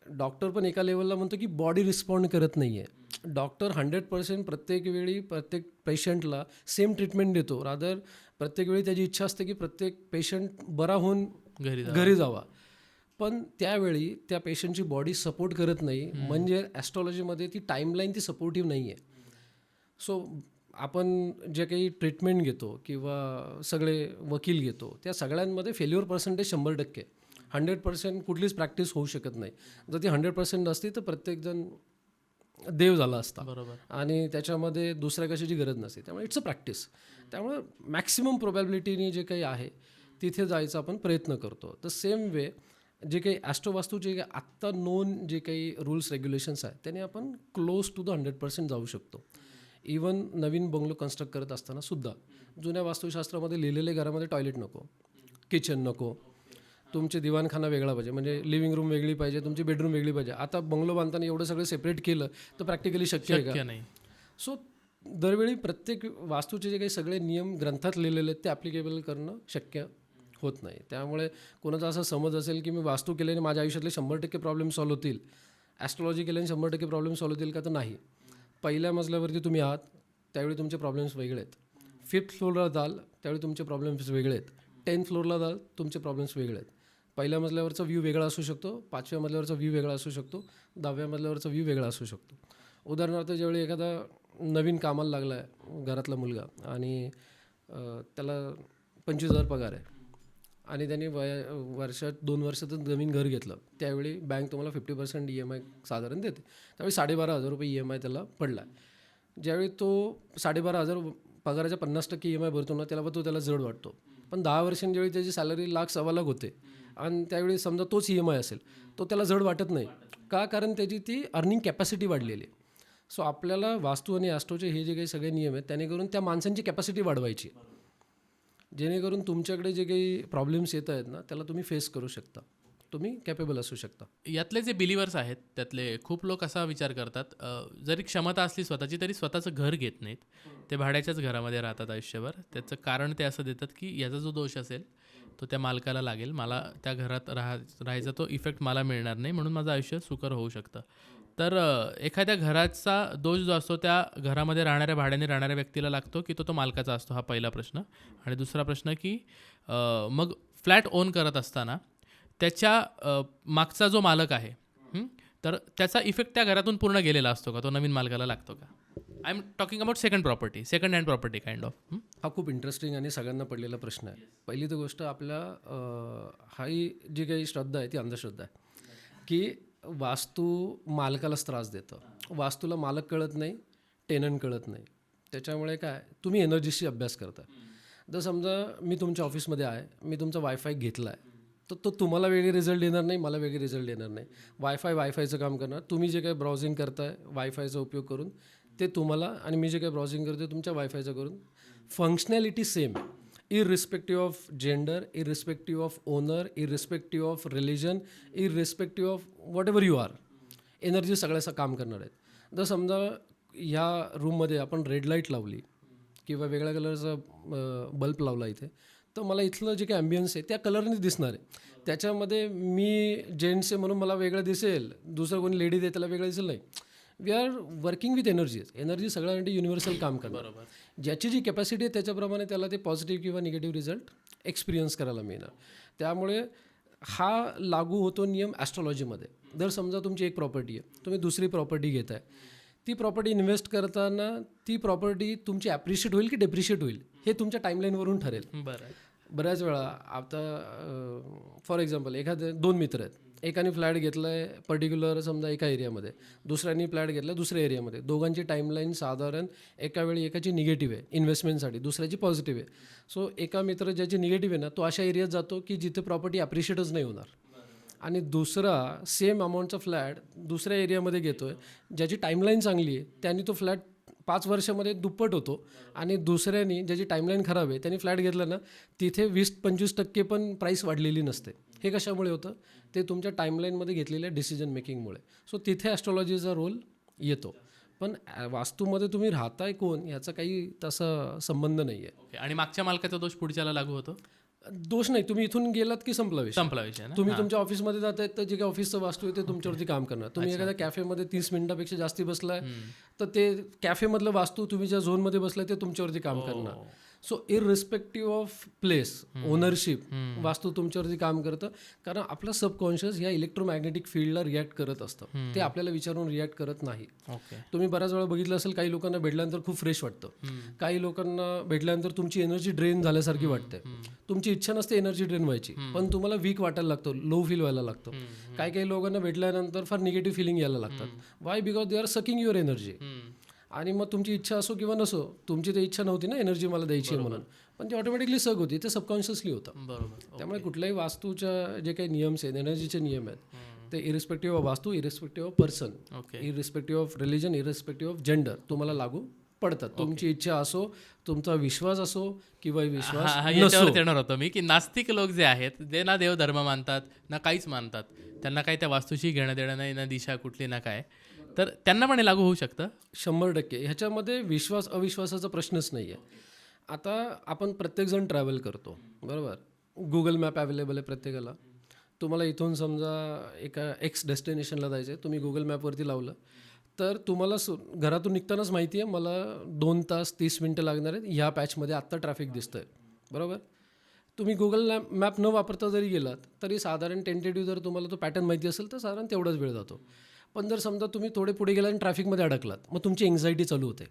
डॉक्टर पण एका लेवलला म्हणतो की बॉडी रिस्पॉन्ड करत नाही आहे. डॉक्टर 100% प्रत्येक वेळी प्रत्येक पेशंटला सेम ट्रीटमेंट देतो. रादर प्रत्येक वेळी त्याची इच्छा असते की प्रत्येक पेशंट बरा होऊन घरी जावा, पण त्यावेळी त्या पेशंटची बॉडी सपोर्ट करत नाही. म्हणजे ॲस्ट्रॉलॉजीमध्ये ती टाईमलाईन ती सपोर्टिव्ह नाही आहे. सो आपण जे काही ट्रीटमेंट घेतो किंवा सगळे वकील घेतो त्या सगळ्यांमध्ये फेल्युअर पर्सेंटेज 100%. 100% कुठलीच प्रॅक्टिस होऊ शकत नाही. जर ती 100% असती तर प्रत्येकजण देव झाला असता. बरोबर. आणि त्याच्यामध्ये दुसऱ्या कशाची गरज नसते. त्यामुळे इट्स अ प्रॅक्टिस. त्यामुळे मॅक्सिमम प्रोबॅबिलिटीने जे काही आहे तिथे जायचा आपण प्रयत्न करतो. तर सेम वे जे काही ॲस्ट्रोवास्तूचे जे आत्ता नोन जे काही रूल्स रेग्युलेशन्स आहेत त्याने आपण क्लोज टू द 100% जाऊ शकतो. इवन नवीन बंगलो कन्स्ट्रक्ट करत असताना सुद्धा जुन्या वास्तुशास्त्रामध्ये लिहिलेले घरामध्ये टॉयलेट नको, किचन नको, तुमचे दिवाणखाना वेगळा पाहिजे, म्हणजे लिव्हिंग रूम वेगळी पाहिजे, तुमची बेडरूम वेगळी पाहिजे. आता बंगलो बांधताना एवढं सगळं सेपरेट केलं तर प्रॅक्टिकली शक्य आहे का? नाही. सो दरवेळी प्रत्येक वास्तूचे जे काही सगळे नियम ग्रंथात लिहिलेले आहेत ते ॲप्लिकेबल करणं शक्य होत नाही. त्यामुळे कोणाचा असा समज असेल की मी वास्तू केल्याने माझ्या आयुष्यातले 100% प्रॉब्लेम सॉल्व्ह होतील, ॲस्ट्रॉलॉजी केल्याने 100% प्रॉब्लेम सॉल्व्ह होतील का, तर नाही. पहिल्या मजल्यावरती तुम्ही आहात त्यावेळी तुमचे प्रॉब्लेम्स वेगळे आहेत, 5th फ्लोअरला जाल त्यावेळी तुमचे प्रॉब्लेम्स वेगळे आहेत, 10th फ्लोअरला जाल तुमचे प्रॉब्लेम्स वेगळे आहेत. पहिल्या मजल्यावरचा व्ह्यू वेगळा असू शकतो, 5व्या मजल्यावरचा व्ह्यू वेगळा असू शकतो, 10व्या मजल्यावरचा व्ह्यू वेगळा असू शकतो. उदाहरणार्थ ज्यावेळी एखादा नवीन कामाला लागला आहे घरातला मुलगा आणि त्याला 25,000 पगार आहे आणि त्याने वर्षात 2 वर्षातच नवीन घर घेतलं, त्यावेळी बँक तुम्हाला 50% EMI साधारण देते. त्यावेळी 12,500 रुपये EMI त्याला पडला. ज्यावेळी तो 12,500 पगाराच्या 50% EMI भरतो ना, त्याला जड वाटतो. पण 10 वर्षांनी ज्यावेळी त्याची सॅलरी 1,00,000-1,25,000 होते आणि त्यावेळी समजा तोच EMI असेल तो त्याला जड वाटत नाही का, कारण त्याची ती अर्निंग कॅपॅसिटी वाढलेली आहे. सो आपल्याला वास्तू आणि ॲस्ट्रोचे हे जे काही सगळे नियम आहेत त्याने करून त्या माणसांची कॅपॅसिटी वाढवायची, जेणेकरून तुमच्याकडे जे काही प्रॉब्लेम्स येत आहेत ना त्याला तुम्ही फेस करू शकता, तुम्ही कॅपेबल असू शकता. यातले जे बिलिव्हर्स आहेत त्यातले खूप लोक असा विचार करतात, जरी क्षमता असली स्वतःची तरी स्वतःचं घर घेत नाहीत, ते भाड्याच्याच घरामध्ये राहतात आयुष्यभर. त्याचं कारण ते असं देतात की याचा जो दोष असेल तो त्या मालकाला लागेल, मला त्या घरात राहायचा तो इफेक्ट मला मिळणार नाही, म्हणून माझं आयुष्य सुकर होऊ शकतं. तर एखाद्या घराचा दोष जो असतो त्या घरामध्ये राहणाऱ्या भाड्याने राहणाऱ्या व्यक्तीला लागतो की तो मालकाचा असतो, हा पहिला प्रश्न. आणि दुसरा प्रश्न की मग फ्लॅट ओन करत असताना त्याच्या मागचा जो मालक आहे तर त्याचा इफेक्ट त्या घरातून पूर्ण गेलेला असतो का, तो नवीन मालकाला लागतो का? I am talking about second hand property kind of. हा खूप इंटरेस्टिंग आणि सगळ्यांना पडलेला प्रश्न आहे. पहिली तर गोष्ट आपल्या ही जी काही श्रद्धा आहे ती अंधश्रद्धा आहे की वास्तू मालकालाच त्रास देतं. वास्तूला मालक कळत नाही, टेनंट कळत नाही. त्याच्यामुळे काय, तुम्ही एनर्जीशी अभ्यास करता. जर समजा मी तुमच्या ऑफिसमध्ये आहे, मी तुमचा वायफाय घेतला आहे, तर तो तुम्हाला वेगळे रिझल्ट देणार नाही, मला वेगळे रिझल्ट देणार नाही. वायफायचं काम करणार, तुम्ही जे काही ब्राउझिंग करताय वायफायचा उपयोग करून ते तुम्हाला, आणि मी जे काही ब्राउझिंग करतो तुमच्या वायफायचं करून, फंक्शनॅलिटी सेम आहे. Irrespective of gender, irrespective of owner, irrespective of religion, irrespective of whatever you are, energy सगळ्याचं काम करणार आहेत. जर समजा ह्या रूममध्ये आपण रेड लाईट लावली किंवा वेगळ्या कलरचा बल्ब लावला इथे, तर मला इथलं जे काही ॲम्बियन्स आहे त्या कलरनेच दिसणार आहे. त्याच्यामध्ये मी जेंट्स आहे म्हणून मला वेगळं दिसेल, दुसरं कोणी लेडीज आहे त्याला वेगळं दिसेल, नाही. We are working with energy सगळ्यांसाठी युनिव्हर्सल काम करणार. बरोबर. ज्याची जी कॅपॅसिटी आहे त्याच्याप्रमाणे त्याला ते पॉझिटिव्ह किंवा निगेटिव्ह रिझल्ट एक्सपिरियन्स करायला मिळणार. त्यामुळे हा लागू होतो नियम ॲस्ट्रॉलॉजीमध्ये. जर समजा तुमची एक प्रॉपर्टी आहे, तुम्ही दुसरी प्रॉपर्टी घेत आहे, ती प्रॉपर्टी इन्व्हेस्ट करताना ती प्रॉपर्टी तुमची ॲप्रिशिएट होईल की डेप्रिशिएट होईल हे तुमच्या टाईमलाईनवरून ठरेल. बऱ्याच वेळा आता फॉर एक्झाम्पल एखादे 2 मित्र आहेत, एकाने फ्लॅट घेतला आहे पर्टिक्युलर समजा एका एरियामध्ये, दुसऱ्याने फ्लॅट घेतला दुसऱ्या एरियामध्ये. दोघांची टाईमलाईन साधारण एका वेळी एकाची निगेटिव्ह आहे इन्व्हेस्टमेंटसाठी, दुसऱ्याची पॉझिटिव्ह आहे. सो एका मित्र ज्याची निगेटिव्ह आहे ना तो अशा एरियात जातो की जिथे प्रॉपर्टी ॲप्रिशिएटच नाही होणार, आणि दुसरा सेम अमाऊंटचा फ्लॅट दुसऱ्या एरियामध्ये घेतो आहे ज्याची टाईमलाईन चांगली आहे, त्याने तो फ्लॅट 5 वर्षामध्ये दुप्पट होतो. आणि दुसऱ्याने ज्याची टाईमलाईन खराब आहे त्यांनी फ्लॅट घेतला ना तिथे 20-25% पण प्राईस वाढलेली नसते. हे कशामुळे होतं, ते तुमच्या टाईमलाईनमध्ये घेतलेल्या डिसिजन मेकिंगमुळे. सो तिथे ॲस्ट्रॉलॉजीचा रोल येतो. पण वास्तूमध्ये तुम्ही राहताय कोण याचा काही तसा संबंध नाही आहे. आणि मागच्या मालकाचा दोष पुढच्याला लागू होतो? दोष नाही, तुम्ही इथून गेलात की संपला विषय. ना. तुम्ही तुमच्या ऑफिसमध्ये जात आहेत तर जे काही ऑफिसचं वास्तू आहे ते तुमच्यावरती काम करणार. तुम्ही एखाद्या कॅफेमध्ये 30 मिनिटापेक्षा जास्ती बसलाय तर ते कॅफेमधलं वास्तू तुम्ही ज्या झोनमध्ये बसलाय ते तुमच्यावरती काम करणार. सो इररिस्पेक्टिव्ह ऑफ प्लेस, ओनरशिप, वास्तू तुमच्यावरती काम करतं. कारण आपलं सबकॉन्शियस या इलेक्ट्रोमॅग्नेटिक फील्डला रिॲक्ट करत असतं, ते आपल्याला विचारून रिॲक्ट करत नाही. तुम्ही बऱ्याच वेळा बघितलं असेल काही लोकांना भेटल्यानंतर खूप फ्रेश वाटतं, काही लोकांना भेटल्यानंतर तुमची एनर्जी ड्रेन झाल्यासारखी वाटते. तुमची इच्छा नसते एनर्जी ड्रेन व्हायची, पण तुम्हाला वीक वाटायला लागतो, लो फील व्हायला लागतो. काही लोकांना भेटल्यानंतर फार निगेटिव्ह फिलिंग यायला लागतात. Y? Because they are sucking your energy. आणि मग तुमची इच्छा असो किंवा नसो, तुमची ते इच्छा नव्हती ना एनर्जी मला द्यायची आहे म्हणून, पण ती ऑटोमॅटिकली सग होती, ते सबकॉन्शियसली होतं. बरोबर. त्यामुळे कुठल्याही वास्तूच्या जे काही नियम्स आहेत, एनर्जीचे नियम आहेत, ते इरिस्पेक्टिव्ह ऑफ वास्तू, irrespective of person, irrespective of religion, irrespective of gender तुम्हाला लागू पडतात. तुमची इच्छा असो, तुमचा विश्वास असो किंवा विश्वास हा नसो. याच्यावर येणार होतो मी की नास्तिक लोक जे आहेत ते ना देव धर्म मानतात ना काहीच मानतात, त्यांना काही त्या वास्तूशी घेणं देणं नाही, ना दिशा कुठली ना काय, तर त्यांना पण हे लागू होऊ शकतं. 100% ह्याच्यामध्ये विश्वास अविश्वासाचा प्रश्नच नाही आहे. आता आपण प्रत्येकजण ट्रॅव्हल करतो, बरोबर. गुगल मॅप अवेलेबल आहे प्रत्येकाला. तुम्हाला इथून समजा एका एक्स डेस्टिनेशनला जायचं आहे, तुम्ही गुगल मॅपवरती लावलं तर तुम्हाला घरातून निघतानाच माहिती आहे मला 2 तास 30 मिनटं लागणार आहेत, ह्या पॅचमध्ये आत्ता ट्रॅफिक दिसतं आहे, बरोबर. तुम्ही गुगल मॅप न वापरता जरी गेलात तरी साधारण टेंटेटिव्ह जर तुम्हाला तो पॅटर्न माहिती असेल तर साधारण तेवढाच वेळ जातो. पण जर समजा तुम्ही थोडे पुढे गेला आणि ट्रॅफिकमध्ये अडकलात, मग तुमची एन्झायटी चालू होते,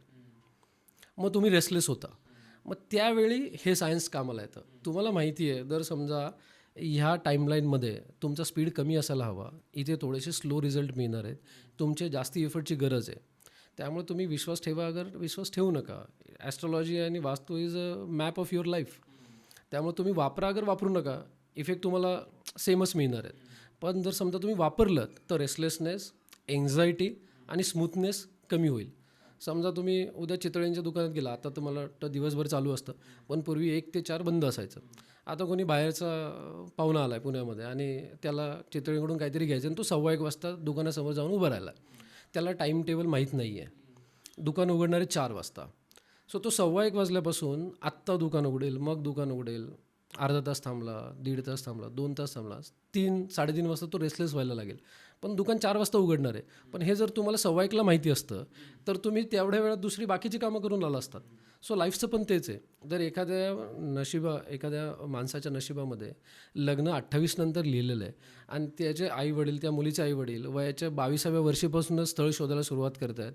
मग तुम्ही रेस्टलेस होता. मग त्यावेळी हे सायन्स कामाला येतं. तुम्हाला माहिती आहे जर समजा ह्या टाईमलाईनमध्ये तुमचा स्पीड कमी असायला हवा, इथे थोडेसे स्लो रिझल्ट मिळणार आहेत, तुमचे जास्ती एफर्टची गरज आहे. त्यामुळे तुम्ही विश्वास ठेवा, अगर विश्वास ठेवू नका. ॲस्ट्रॉलॉजी आणि वास्तू is a map of your life. त्यामुळे तुम्ही वापरा, अगर वापरू नका, इफेक्ट तुम्हाला सेमच मिळणार आहेत. पण जर समजा तुम्ही वापरलं तर रेस्टलेसनेस, एन्झायटी आणि स्मूथनेस कमी होईल. समजा तुम्ही उद्या चितळ्यांच्या दुकानात गेला, आता तर मला वाटतं दिवसभर चालू असतं, पण पूर्वी 1 ते 4 बंद असायचं. आता कोणी बाहेरचा पाहुणा आला आहे पुण्यामध्ये आणि त्याला चितळीकडून काहीतरी घ्यायचं आणि तो 1:15 वाजता दुकानासमोर जाऊन उभा राहिला. त्याला टाईम टेबल माहीत नाही आहे. दुकान उघडणारे 4 वाजता. सो तो 1:15 वाजल्यापासून आत्ता दुकान उघडेल, मग दुकान उघडेल, अर्धा तास थांबला, 1.5 तास थांबला, 2 तास थांबला, 3-3:30 वाजता तो रेस्टलेस व्हायला लागेल. पण दुकान 4 वाजता उघडणार आहे. पण हे जर तुम्हाला 1:15ला माहिती असतं तर तुम्ही तेवढ्या वेळात दुसरी बाकीची कामं करून आला असतात. सो लाईफचं पण तेच आहे. जर एखाद्या माणसाच्या नशिबामध्ये लग्न 28 नंतर लिहिलेलं आहे आणि त्याचे आईवडील, त्या मुलीचे आईवडील वयाच्या 22व्या वर्षीपासूनच स्थळ शोधायला सुरुवात करत आहेत.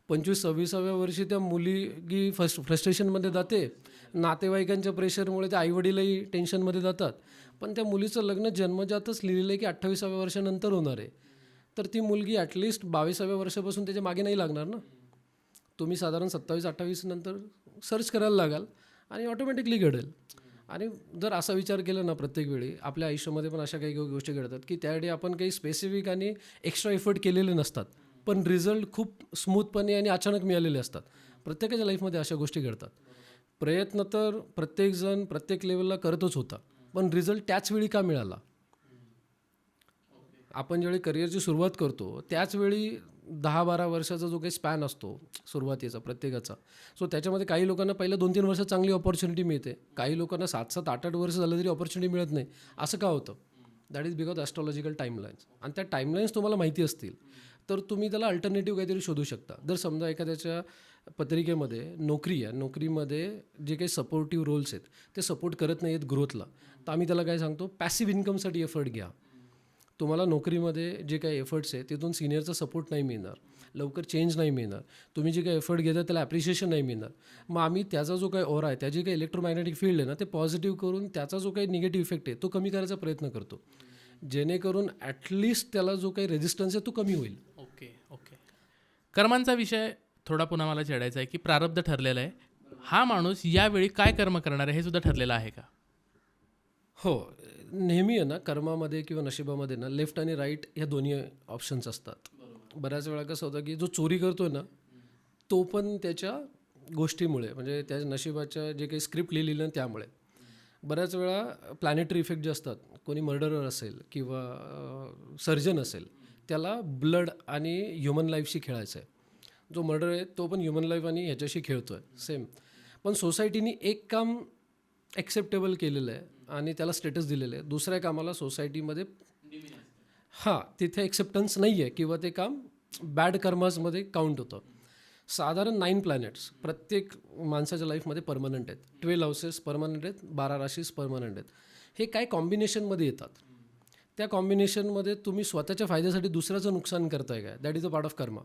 25-26व्या वर्षी त्या मुलगी फ्रस्ट्रेशनमध्ये जाते, नातेवाईकांच्या प्रेशरमुळे त्या आईवडीलही टेन्शनमध्ये जातात. पण त्या मुलीचं लग्न जन्मजातच लिहिलेलं आहे की 28व्या वर्षानंतर होणार आहे. तर ती मुलगी ॲटलिस्ट 22व्या वर्षापासून त्याच्या मागे नाही लागणार ना. तुम्ही साधारण 27-28 नंतर सर्च करायला लागाल आणि ऑटोमॅटिकली घडेल. आणि जर असा विचार केला ना प्रत्येक वेळी, आपल्या आयुष्यामध्ये पण अशा काही गोष्टी घडतात की त्यावेळी आपण काही स्पेसिफिक आणि एक्स्ट्रा एफर्ट केलेले नसतात, पण रिझल्ट खूप स्मूथपणे आणि अचानक मिळालेले असतात. प्रत्येकाच्या लाईफमध्ये अशा गोष्टी घडतात. प्रयत्न तर प्रत्येकजण प्रत्येक लेवलला करतच होता, पण रिझल्ट त्याच वेळी का मिळाला? आपण ज्यावेळी करिअरची सुरुवात करतो त्याचवेळी 10-12 वर्षाचा जो काही स्पॅन असतो सुरुवातीचा प्रत्येकाचा, सो त्याच्यामध्ये काही लोकांना पहिल्या 2-3 वर्षात चांगली ऑपॉर्च्युनिटी मिळते, काही लोकांना 7-7, 8-8 वर्ष झालं तरी ऑपॉर्च्युनिटी मिळत नाही. असं का होतं? That is because astrological timelines. आणि त्या टाईमलाईन्स तुम्हाला माहिती असतील तर तुम्ही त्याला अल्टरनेटिव्ह काहीतरी शोधू शकता. जर समजा एखाद्याच्या पत्रिकेमध्ये नोकरी आहे, नोकरीमध्ये जे काही सपोर्टिव्ह रोल्स आहेत ते सपोर्ट करत नाही आहेत ग्रोथला, तर आम्ही त्याला काय सांगतो, पॅसिव्ह इन्कमसाठी एफर्ट घ्या. तुम्हाला नोकरीमध्ये जे काही एफर्ट्स आहे तिथून सिनियरचा सपोर्ट नाही मिळणार, लवकर चेंज नाही मिळणार, तुम्ही जे काही एफर्ट घेता त्याला ॲप्रिशिएशन नाही मिळणार. मग आम्ही त्याचा जो काही ओरा आहे, त्याची काही इलेक्ट्रोमॅग्नेटिक फील्ड आहे ना, ते पॉझिटिव्ह करून त्याचा जो काही निगेटिव्ह इफेक्ट आहे तो कमी करायचा प्रयत्न करतो, जेणेकरून ॲटलिस्ट त्याला जो काही रेजिस्टन्स आहे तो कमी होईल. ओके. कर्मांचा विषय थोडा पुन्हा मला छेडायचा आहे की प्रारब्ध ठरलेलं आहे. हा माणूस यावेळी काय कर्म करणार आहे हे सुद्धा ठरलेलं आहे का? हो, नेहमी आहे ना कर्मामध्ये किंवा नशिबामध्ये ना लेफ्ट आणि राईट ह्या दोन्ही ऑप्शन्स असतात. बऱ्याच वेळा कसं होतं की जो चोरी करतोय ना तो पण त्याच्या गोष्टीमुळे, म्हणजे त्या नशिबाच्या जे काही स्क्रिप्ट लिहिलेली ना त्यामुळे. बऱ्याच वेळा प्लॅनेटरी इफेक्ट जे असतात, कोणी मर्डरर असेल किंवा सर्जन असेल, त्याला ब्लड आणि ह्युमन लाईफशी खेळायचं आहे. जो मर्डर आहे तो पण ह्युमन लाईफ आणि ह्याच्याशी खेळतो आहे सेम. पण सोसायटीने एक काम ॲक्सेप्टेबल केलेलं आहे आणि त्याला स्टेटस दिलेलं आहे, दुसऱ्या कामाला सोसायटीमध्ये तिथे ॲक्सेप्टन्स नाही आहे किंवा ते काम बॅड कर्माजमध्ये काउंट होतं. साधारण 9 प्लॅनेट्स प्रत्येक माणसाच्या लाईफमध्ये परमनंट आहेत. 12 हाऊसेस परमनंट आहेत, 12 राशीज परमनंट आहेत. हे काय कॉम्बिनेशनमध्ये येतात, त्या कॉम्बिनेशनमध्ये तुम्ही स्वतःच्या फायद्यासाठी दुसऱ्याचं नुकसान करताय काय, that is a part of karma.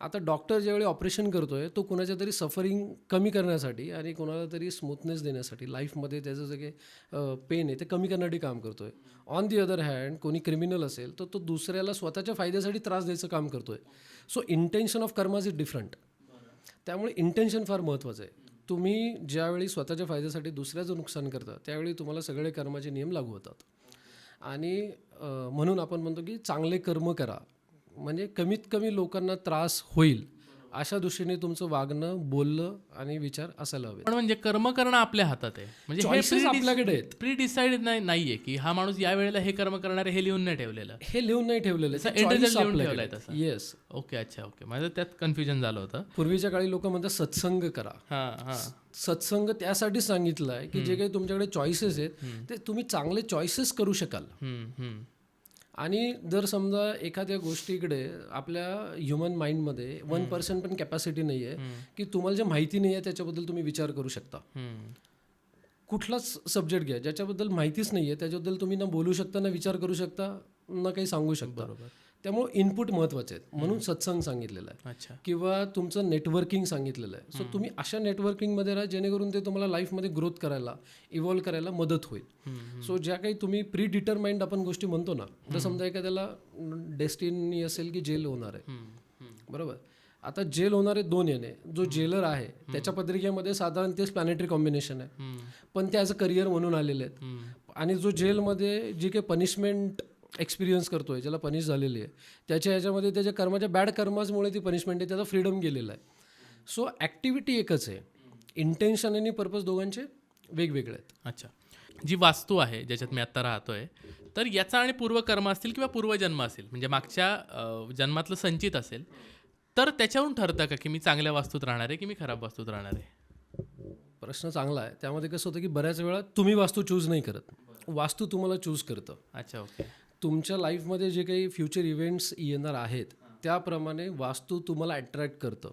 आता डॉक्टर ज्यावेळी ऑपरेशन करतोय तो कुणाच्या तरी सफरिंग कमी करण्यासाठी आणि कोणाला तरी स्मूथनेस देण्यासाठी, लाईफमध्ये त्याचं जे काही पेन आहे ते कमी करण्यासाठी काम करतोय. ऑन दी अदर हँड कोणी क्रिमिनल असेल तर तो दुसऱ्याला स्वतःच्या फायद्यासाठी त्रास द्यायचं काम करतोय. So intention of karmas is different. त्यामुळे इंटेन्शन फार महत्त्वाचं आहे. तुम्ही ज्यावेळी स्वतःच्या फायद्यासाठी दुसऱ्याचं नुकसान करता त्यावेळी तुम्हाला सगळे कर्माचे नियम लागू होतात. आणि म्हणून आपण म्हणतो की चांगले कर्म करा, म्हणजे कमीत कमी लोकांना त्रास होईल अशा दृष्टीने तुमचं वागणं, बोलणं आणि विचार असायला हवे. पण म्हणजे कर्म करणं आपल्या हातात आहे, म्हणजे Choices आपल्याकडे आहेत. प्री डिसाइडेड नाहीये की हा माणूस या वेळेला हे कर्म करणार आहे, हे लिहून नाही ठेवलेलं. हे लिहून नाही ठेवलेलं तसं इंडिव्हिज्युअल लिहून ठेवलाय तसा. येस. ओके, अच्छा, ओके. माझं त्यात कन्फ्युजन झालं होतं. पूर्वीच्या काळी लोक म्हणतात सत्संग करा. हां हां. सत्संग त्यासाठी सांगितलं आहे की जे काही तुमच्याकडे चॉईसेस आहेत ते तुम्ही चांगले चॉईसेस करू शकाल. आणि जर समजा एखाद्या गोष्टीकडे आपल्या ह्युमन माइंडमध्ये 1% पण कॅपॅसिटी नाही आहे की तुम्हाला जे माहिती नाही आहे त्याच्याबद्दल तुम्ही विचार करू शकता. कुठलाच सब्जेक्ट घ्या, ज्याच्याबद्दल माहितीच नाही आहे त्याच्याबद्दल तुम्ही ना बोलू शकता, ना विचार करू शकता, ना काही सांगू शकता. बरोबर. त्यामुळे इनपुट महत्त्वाचे आहेत म्हणून सत्संग सांगितलेलं आहे. अच्छा. किंवा तुमचं नेटवर्किंग सांगितलेलं आहे. सो तुम्ही अशा नेटवर्किंगमध्ये राहा जेणेकरून ते तुम्हाला लाईफमध्ये ग्रोथ करायला, इव्हॉल्व करायला मदत होईल. सो ज्या काही तुम्ही प्री डिटरमाइंड आपण गोष्टी म्हणतो ना, तर समजा एखाद्याला डेस्टिनी असेल की जेल होणार आहे, बरोबर. आता जेल होणारे 2 येणे, जो जेलर आहे त्याच्या पत्रिकेमध्ये साधारण तेच प्लॅनेटरी कॉम्बिनेशन आहे, पण ते ॲज अ करिअर म्हणून आलेले आहेत. आणि जो जेलमध्ये जी काही पनिशमेंट एक्सपिरियन्स करतोय, ज्याला पनिश झालेली आहे, त्याच्या ह्याच्यामध्ये त्याच्या कर्माच्या बॅड कर्मामुळे ती पनिशमेंट आहे, त्याचा फ्रीडम गेलेला आहे. सो ॲक्टिव्हिटी एकच आहे, इंटेन्शन आणि पर्पज दोघांचे वेगवेगळे आहेत. अच्छा. जी वास्तू आहे ज्याच्यात मी आत्ता राहतोय, तर याचा आणि पूर्वकर्म असतील किंवा पूर्वजन्म असेल, म्हणजे मागच्या जन्मातलं संचित असेल, तर त्याच्यावरून ठरतं का की मी चांगल्या वास्तूत राहणार आहे की मी खराब वास्तूत राहणार आहे? प्रश्न चांगला आहे. त्यामध्ये कसं होतं की बऱ्याच वेळा तुम्ही वास्तू चूज नाही करत, वास्तू तुम्हाला चूज करतं. अच्छा, ओके. तुमच्या लाईफमध्ये जे काही फ्युचर इव्हेंट्स येणार आहेत त्याप्रमाणे वास्तू तुम्हाला अट्रॅक्ट करतं.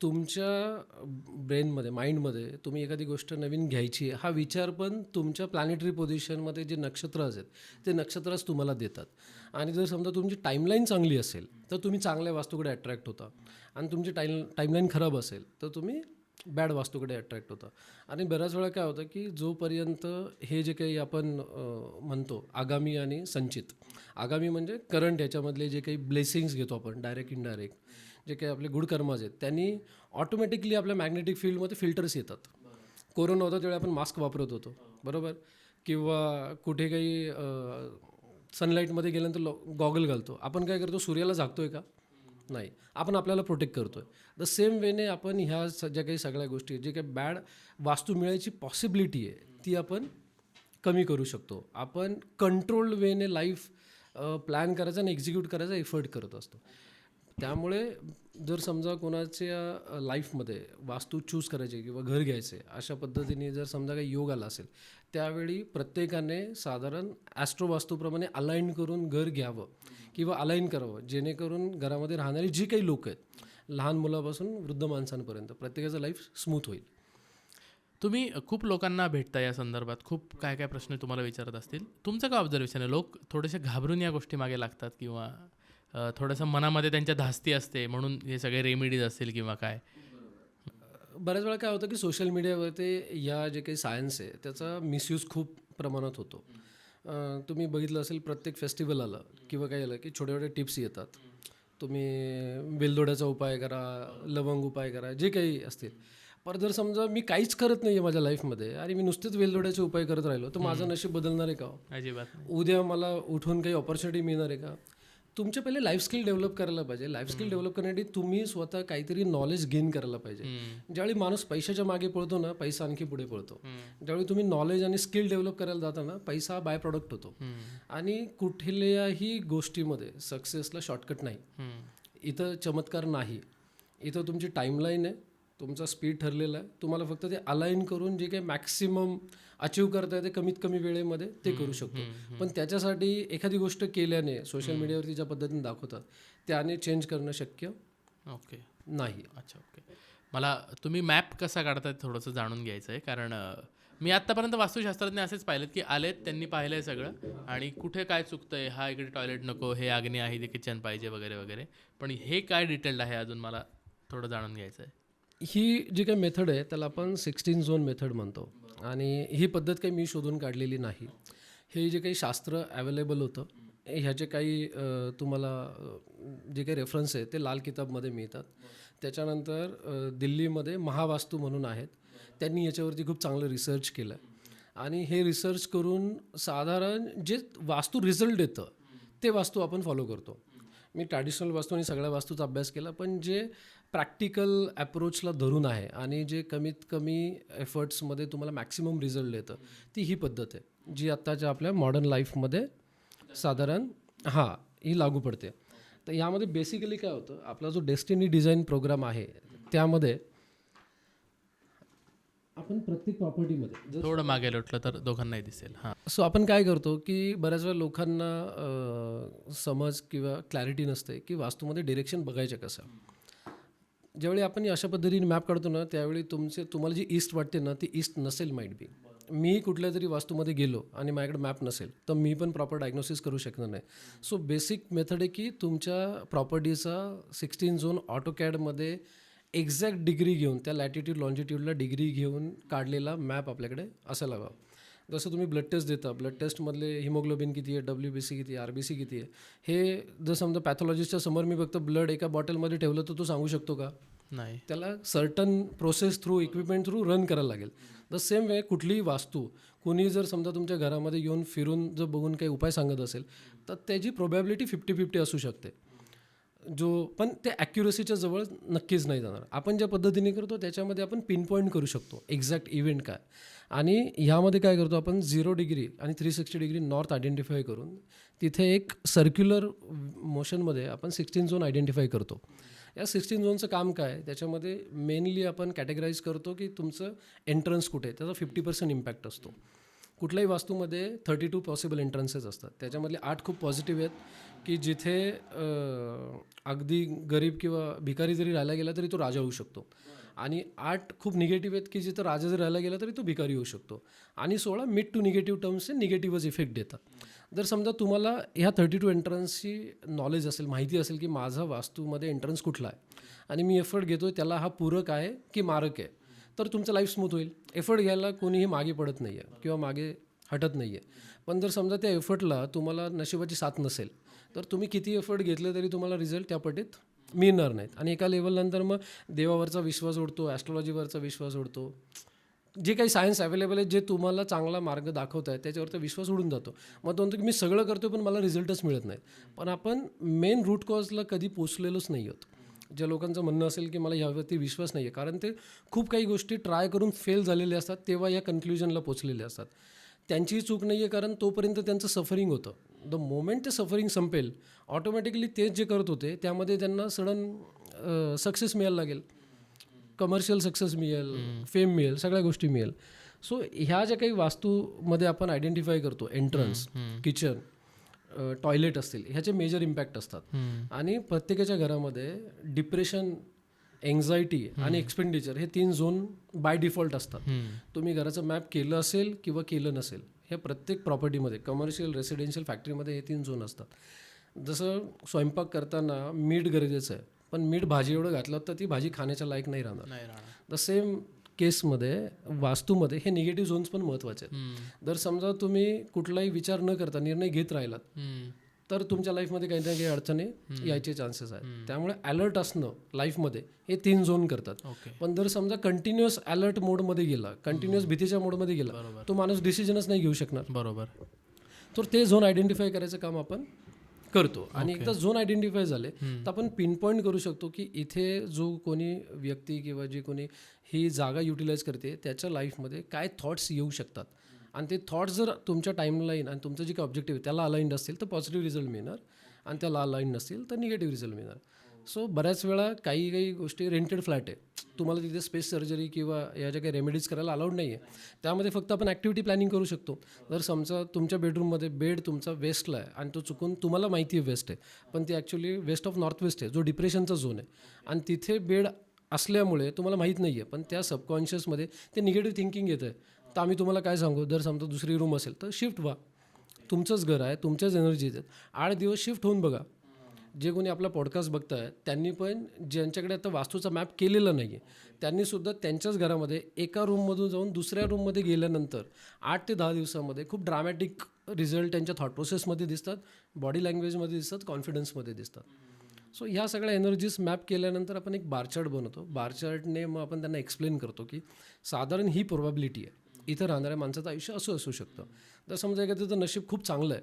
तुमच्या ब्रेनमध्ये, माइंडमध्ये तुम्ही एखादी गोष्ट नवीन घ्यायची हा विचार पण तुमच्या प्लॅनेटरी पोझिशनमध्ये जे नक्षत्र आहेत ते नक्षत्रच तुम्हाला देतात. आणि जर समजा तुमची टाईमलाईन चांगली असेल तर तुम्ही चांगल्या वास्तूकडे अट्रॅक्ट होता, आणि तुमची टाईमलाईन खराब असेल तर तुम्ही बॅड वास्तूकडे अट्रॅक्ट होता. आणि बऱ्याच वेळा काय होतं की जोपर्यंत हे जे काही आपण म्हणतो आगामी आणि संचित, आगामी म्हणजे करंट याच्यामधले जे काही ब्लेसिंग्स घेतो आपण डायरेक्ट इनडायरेक्ट, जे काही आपले गुड कर्माज आहेत त्यांनी ऑटोमॅटिकली आपल्या मॅग्नेटिक फील्डमध्ये फिल्टर्स येतात. कोरोना होता त्यावेळी आपण मास्क वापरत होतो, बरोबर, किंवा कुठे काही सनलाईटमध्ये गेल्यानंतर गॉगल घालतो. आपण काय करतो, सूर्याला झाकतोय का? नाही, आपण आपल्याला प्रोटेक्ट करतोय. द सेम वेने आपण ह्या ज्या काही सगळ्या गोष्टी जे काही बॅड वास्तू मिळायची पॉसिबिलिटी आहे ती आपण कमी करू शकतो. आपण कंट्रोल्ड वेने लाईफ प्लॅन करायचा आणि एक्झिक्यूट करायचा एफर्ट करत असतो. त्यामुळे जर समजा कोणाच्या लाईफमध्ये वास्तू चूज करायची किंवा घर घ्यायचे अशा पद्धतीने जर समजा काही योग आला असेल, त्यावेळी प्रत्येकाने साधारण ॲस्ट्रो वास्तूप्रमाणे अलाइन करून घर घ्यावं किंवा अलाइन करावं, जेणेकरून घरामध्ये राहणारी जी काही लोक आहेत, लहान मुलापासून वृद्ध माणसांपर्यंत, प्रत्येकाचं लाईफ स्मूथ होईल. तुम्ही खूप लोकांना भेटता या संदर्भात, खूप काय काय प्रश्न तुम्हाला विचारत असतील. तुमचं काय ऑब्झर्वेशन आहे? लोक थोडेसे घाबरून या गोष्टी मागे लागतात किंवा थोडंसं मनामध्ये त्यांच्या धास्ती असते म्हणून हे सगळे रेमेडीज असतील किंवा काय? बऱ्याच वेळा काय होतं की सोशल मीडियावरती या जे काही सायन्स आहे त्याचा मिसयूज खूप प्रमाणात होतो. तुम्ही बघितलं असेल, प्रत्येक फेस्टिवल आलं किंवा काही आलं की छोटे छोटे टिप्स येतात. तुम्ही वेलदोड्याचा उपाय करा, लवंग उपाय करा, जे काही असतील. पण जर समजा मी काहीच करत नाही आहे माझ्या लाईफमध्ये आणि मी नुसतेच वेलदोड्याचे उपाय करत राहिलो तर माझं नशीब बदलणार आहे का? अजिबात नाही. उद्या मला उठून काही ऑपॉर्च्युनिटी मिळणार आहे का? तुमचे पहिले लाईफ स्किल डेव्हलप करायला पाहिजे. लाईफ स्किल डेव्हलप करण्यासाठी तुम्ही स्वतः काहीतरी नॉलेज गेन करायला पाहिजे. ज्यावेळी माणूस पैशाच्या मागे पळतो ना, पैसा आणखी पुढे पळतो. ज्यावेळी तुम्ही नॉलेज आणि स्किल डेव्हलप करायला जाता ना, पैसा बाय प्रॉडक्ट होतो. आणि कुठल्याही गोष्टीमध्ये सक्सेसला शॉर्टकट नाही. इथं चमत्कार नाही. इथं तुमची टाईमलाईन आहे, तुमचा स्पीड ठरलेला आहे. तुम्हाला फक्त ते अलाइन करून जे काही मॅक्सिमम अचीव करता येते कमीत कमी वेळेमध्ये ते करू शकतो. पण त्याच्यासाठी एखादी गोष्ट केल्याने, सोशल मीडियावरती ज्या पद्धतीने दाखवतात त्याने चेंज करणं शक्य ओके नाही. अच्छा, ओके. मला तुम्ही मॅप कसा काढताय थोडंसं जाणून घ्यायचं आहे, कारण मी आत्तापर्यंत वास्तुशास्त्रज्ञ असेच पाहिलेत की आलेत, त्यांनी पाहिलं आहे सगळं आणि कुठे काय चुकतंय, हा इकडे टॉयलेट नको, हे आग्नेय आहे, ते किचन पाहिजे वगैरे वगैरे. पण हे काय डिटेल्ड आहे अजून मला थोडं जाणून घ्यायचं आहे. ही जी काही मेथड आहे त्याला आपण 16 झोन मेथड म्हणतो. आणि ही पद्धत काही मी शोधून काढलेली नाही. हे जे काही शास्त्र अवेलेबल होतं ह्याचे काही तुम्हाला जे काही रेफरन्स आहे ते लाल किताबमध्ये मिळतात. त्याच्यानंतर दिल्लीमध्ये महावास्तू म्हणून आहेत, त्यांनी याच्यावरती खूप चांगलं रिसर्च केलं आणि हे रिसर्च करून साधारण जे वास्तू रिझल्ट येतं ते वास्तू आपण फॉलो करतो. मी ट्रॅडिशनल वास्तू आणि सगळ्या वास्तूचा अभ्यास केला, पण जे प्रॅक्टिकल अप्रोचला धरून आहे आणि जे कमीत कमी एफर्ट्समध्ये तुम्हाला मॅक्सिमम रिझल्ट देतं, ती ही पद्धत आहे जी आत्ताच्या आपल्या मॉडर्न लाईफमध्ये साधारण ही लागू पडते. तर यामध्ये बेसिकली काय होतं, आपला जो डेस्टिनी डिझाईन प्रोग्राम आहे त्यामध्ये आपण प्रत्येक प्रॉपर्टीमध्ये थोडं मागे लोटलं तर दोघांनाही दिसेल. हां. सो आपण काय करतो की बऱ्याच वेळा लोकांना समज किंवा क्लॅरिटी नसते की वास्तूमध्ये डिरेक्शन बघायचं कसं. ज्यावेळी आपण अशा पद्धतीने मॅप काढतो ना, त्यावेळी तुम्हाला जी ईस्ट वाटते ना, ती ईस्ट नसेल माईट बी. मी कुठल्या तरी वास्तूमध्ये गेलो आणि माझ्याकडे मॅप नसेल तर मी पण प्रॉपर डायग्नोसिस करू शकणार नाही. सो बेसिक मेथड आहे की तुमच्या प्रॉपर्टीचा 16 झोन ऑटोकॅडमध्ये एक्झॅक्ट डिग्री घेऊन, त्या लॅटिट्यूड लॉन्जिट्यूडला डिग्री घेऊन काढलेला मॅप आपल्याकडे असायला हवा. जसं तुम्ही ब्लड टेस्ट देता, ब्लड टेस्टमधले हिमोग्लोबिन किती आहे, WBC किती आहे, RBC किती आहे, हे जर समजा पॅथॉलॉजिस्टच्या समोर मी फक्त ब्लड एका बॉटलमध्ये ठेवलं तर तो सांगू शकतो का? नाही. त्याला certain process through, equipment through run करायला लागेल. द सेम वे कुठलीही वास्तू कोणी जर समजा तुमच्या घरामध्ये येऊन फिरून जर बघून काही उपाय सांगत असेल तर त्याची प्रोबॅबिलिटी 50-50 असू शकते. पण ते ॲक्युरसीच्या जवळ नक्कीच नाही जाणार. आपण ज्या पद्धतीने करतो त्याच्यामध्ये आपण पिनपॉईंट करू शकतो एक्झॅक्ट इव्हेंट काय. आणि ह्यामध्ये काय करतो आपण 0 डिग्री आणि 360 डिग्री नॉर्थ आयडेंटिफाय करून तिथे एक सर्क्युलर मोशनमध्ये आपण 16 झोन आयडेंटिफाय करतो. या 16 झोनचं काम काय, त्याच्यामध्ये मेनली आपण कॅटेगराईज करतो की तुमचं एंट्रन्स कुठे, त्याचा 50% इम्पॅक्ट असतो. कुठल्याही वास्तूमध्ये 32 पॉसिबल एंट्रन्सेस असतात. त्याच्यामधले 8 खूप पॉझिटिव्ह आहेत की जिथे अगदी गरीब किंवा भिकारी जरी राहायला गेला तरी तो राजा होऊ शकतो. आणि 8 खूप निगेटिव्ह आहेत की जिथं राजा जरी राहायला गेला तरी तो भिकारी होऊ शकतो. आणि 16 मिड टू निगेटिव्ह टर्म्सचे निगेटिव्हच इफेक्ट देतात. जर समजा तुम्हाला ह्या 32 एंट्रन्सची नॉलेज असेल, माहिती असेल की माझा वास्तूमध्ये एंट्रन्स कुठला आहे आणि मी एफर्ट घेतो त्याला हा पूरक आहे की मारक आहे, तर तुमचं लाईफ स्मूथ होईल. एफर्ट घ्यायला कोणीही मागे पडत नाही आहे किंवा मागे हटत नाही आहे. पण जर समजा त्या एफर्टला तुम्हाला नशिबाची साथ नसेल तर तुम्ही किती एफर्ट घेतले तरी तुम्हाला रिझल्ट त्या पटीत मिळणार नाहीत. आणि एका लेवलनंतर मग देवावरचा विश्वास उडतो, ॲस्ट्रॉलॉजीवरचा विश्वास उडतो. जे काही सायन्स अवेलेबल आहे, जे तुम्हाला चांगला मार्ग दाखवत आहे त्याच्यावरचा विश्वास उडून जातो. मग तो म्हणतो की मी सगळं करतो पण मला रिझल्टच मिळत नाही. पण आपण मेन रूट कॉजला कधी पोचलेलोच नाही आहोत. ज्या लोकांचं म्हणणं असेल की मला यावरती विश्वास नाही आहे, कारण ते खूप काही गोष्टी ट्राय करून फेल झालेले असतात, तेव्हा या कन्क्ल्युजनला पोचलेले असतात. त्यांचीही चूक नाही आहे, कारण तोपर्यंत त्यांचं सफरिंग होतं. द मोमेंट ते सफरिंग संपेल ऑटोमॅटिकली तेच जे करत होते त्यामध्ये त्यांना सडन सक्सेस मिळायला लागेल, कमर्शियल सक्सेस मिळेल, फेम मिळेल, सगळ्या गोष्टी मिळेल. सो ह्या ज्या काही वास्तूमध्ये आपण आयडेंटिफाय करतो, एंट्रन्स, किचन, टॉयलेट असतील, ह्याचे मेजर इम्पॅक्ट असतात. आणि प्रत्येकाच्या घरामध्ये डिप्रेशन, एन्झायटी आणि एक्सपेंडिचर हे 3 झोन बाय डिफॉल्ट असतात. तुम्ही घराचं मॅप केलं असेल किंवा केलं नसेल, हे प्रत्येक प्रॉपर्टीमध्ये, कमर्शियल, रेसिडेन्शियल, फॅक्टरीमध्ये हे 3 झोन असतात. जसं स्वयंपाक करताना मीठ गरजेचं आहे, पण मीठ भाजी एवढं घातलं तर ती भाजी खाण्याच्या लायक नाही राहणार. द सेम केसमध्ये वास्तूमध्ये हे निगेटिव्ह झोन्स पण महत्त्वाचे आहेत. जर समजा तुम्ही कुठलाही विचार न करता निर्णय घेत राहिलात तर तुमच्या लाईफमध्ये काही ना काही अडचणी यायचे चान्सेस आहेत. त्यामुळे अलर्ट असणं लाईफमध्ये हे 3 झोन करतात. पण जर समजा कंटिन्युअस अलर्ट मोडमध्ये गेला, कंटिन्युअस भीतीच्या मोडमध्ये गेला, तो माणूस डिसिजनच नाही घेऊ शकणार. बरोबर. तर ते झोन आयडेंटिफाय करायचं काम आपण करतो. आणि एकदा झोन आयडेंटिफाय झाले तर आपण पिनपॉईंट करू शकतो की इथे जो कोणी व्यक्ती किंवा जी कोणी ही जागा युटिलाइज करते त्याच्या लाईफमध्ये काय थॉट्स येऊ शकतात. आणि ते थॉट्स जर तुमच्या टाईमलाईन आणि तुमचं जे काही ऑब्जेक्टिव्ह आहे त्याला अलाइंड असतील तर पॉझिटिव्ह रिझल्ट मिळणार, आणि त्याला अलाइंड नसतील तर निगेटिव्ह रिझल्ट मिळणार. सो बऱ्याच वेळा काही गोष्टी रेंटेड फ्लॅट आहे, तुम्हाला तिथे स्पेस सर्जरी किंवा या ज्या काही रेमेडीज करायला अलाउड नाही आहे, त्यामध्ये फक्त आपण ॲक्टिव्हिटी प्लॅनिंग करू शकतो. जर समजा तुमच्या बेडरूममध्ये बेड तुमचा वेस्टला आहे आणि तो चुकून तुम्हाला माहिती आहे वेस्ट आहे, पण ती actually west of north west आहे, जो डिप्रेशनचा झोन आहे, आणि तिथे बेड असल्यामुळे तुम्हाला माहीत नाही आहे, पण त्या सबकॉन्शियसमध्ये ते निगेटिव्ह थिंकिंग येतं आहे. तर आम्ही तुम्हाला काय सांगू, जर समजा दुसरी रूम असेल तर शिफ्ट व्हा. तुमचंच घर आहे, तुमच्याच एनर्जीज आहेत, 8 दिवस शिफ्ट होऊन बघा. जे कोणी आपला पॉडकास्ट बघत आहे त्यांनी पण, ज्यांच्याकडे आता वास्तूचा मॅप केलेला नाही आहे, त्यांनीसुद्धा त्यांच्याच घरामध्ये एका रूममधून जाऊन दुसऱ्या रूममध्ये गेल्यानंतर 8 ते 10 दिवसामध्ये खूप ड्रामॅटिक रिझल्ट त्यांच्या थॉट प्रोसेसमध्ये दिसतात, बॉडी लँग्वेजमध्ये दिसतात, कॉन्फिडन्समध्ये दिसतात. सो ह्या सगळ्या एनर्जीज मॅप केल्यानंतर आपण एक बार चार्ट बनवतो. बार चार्टने मग आपण त्यांना एक्सप्लेन करतो की साधारण ही प्रोबॅबिलिटी आहे, इथं राहणाऱ्या माणसाचं आयुष्य असं असू शकतं. तर समजा एखाद्याचं नशीब खूप चांगलं आहे,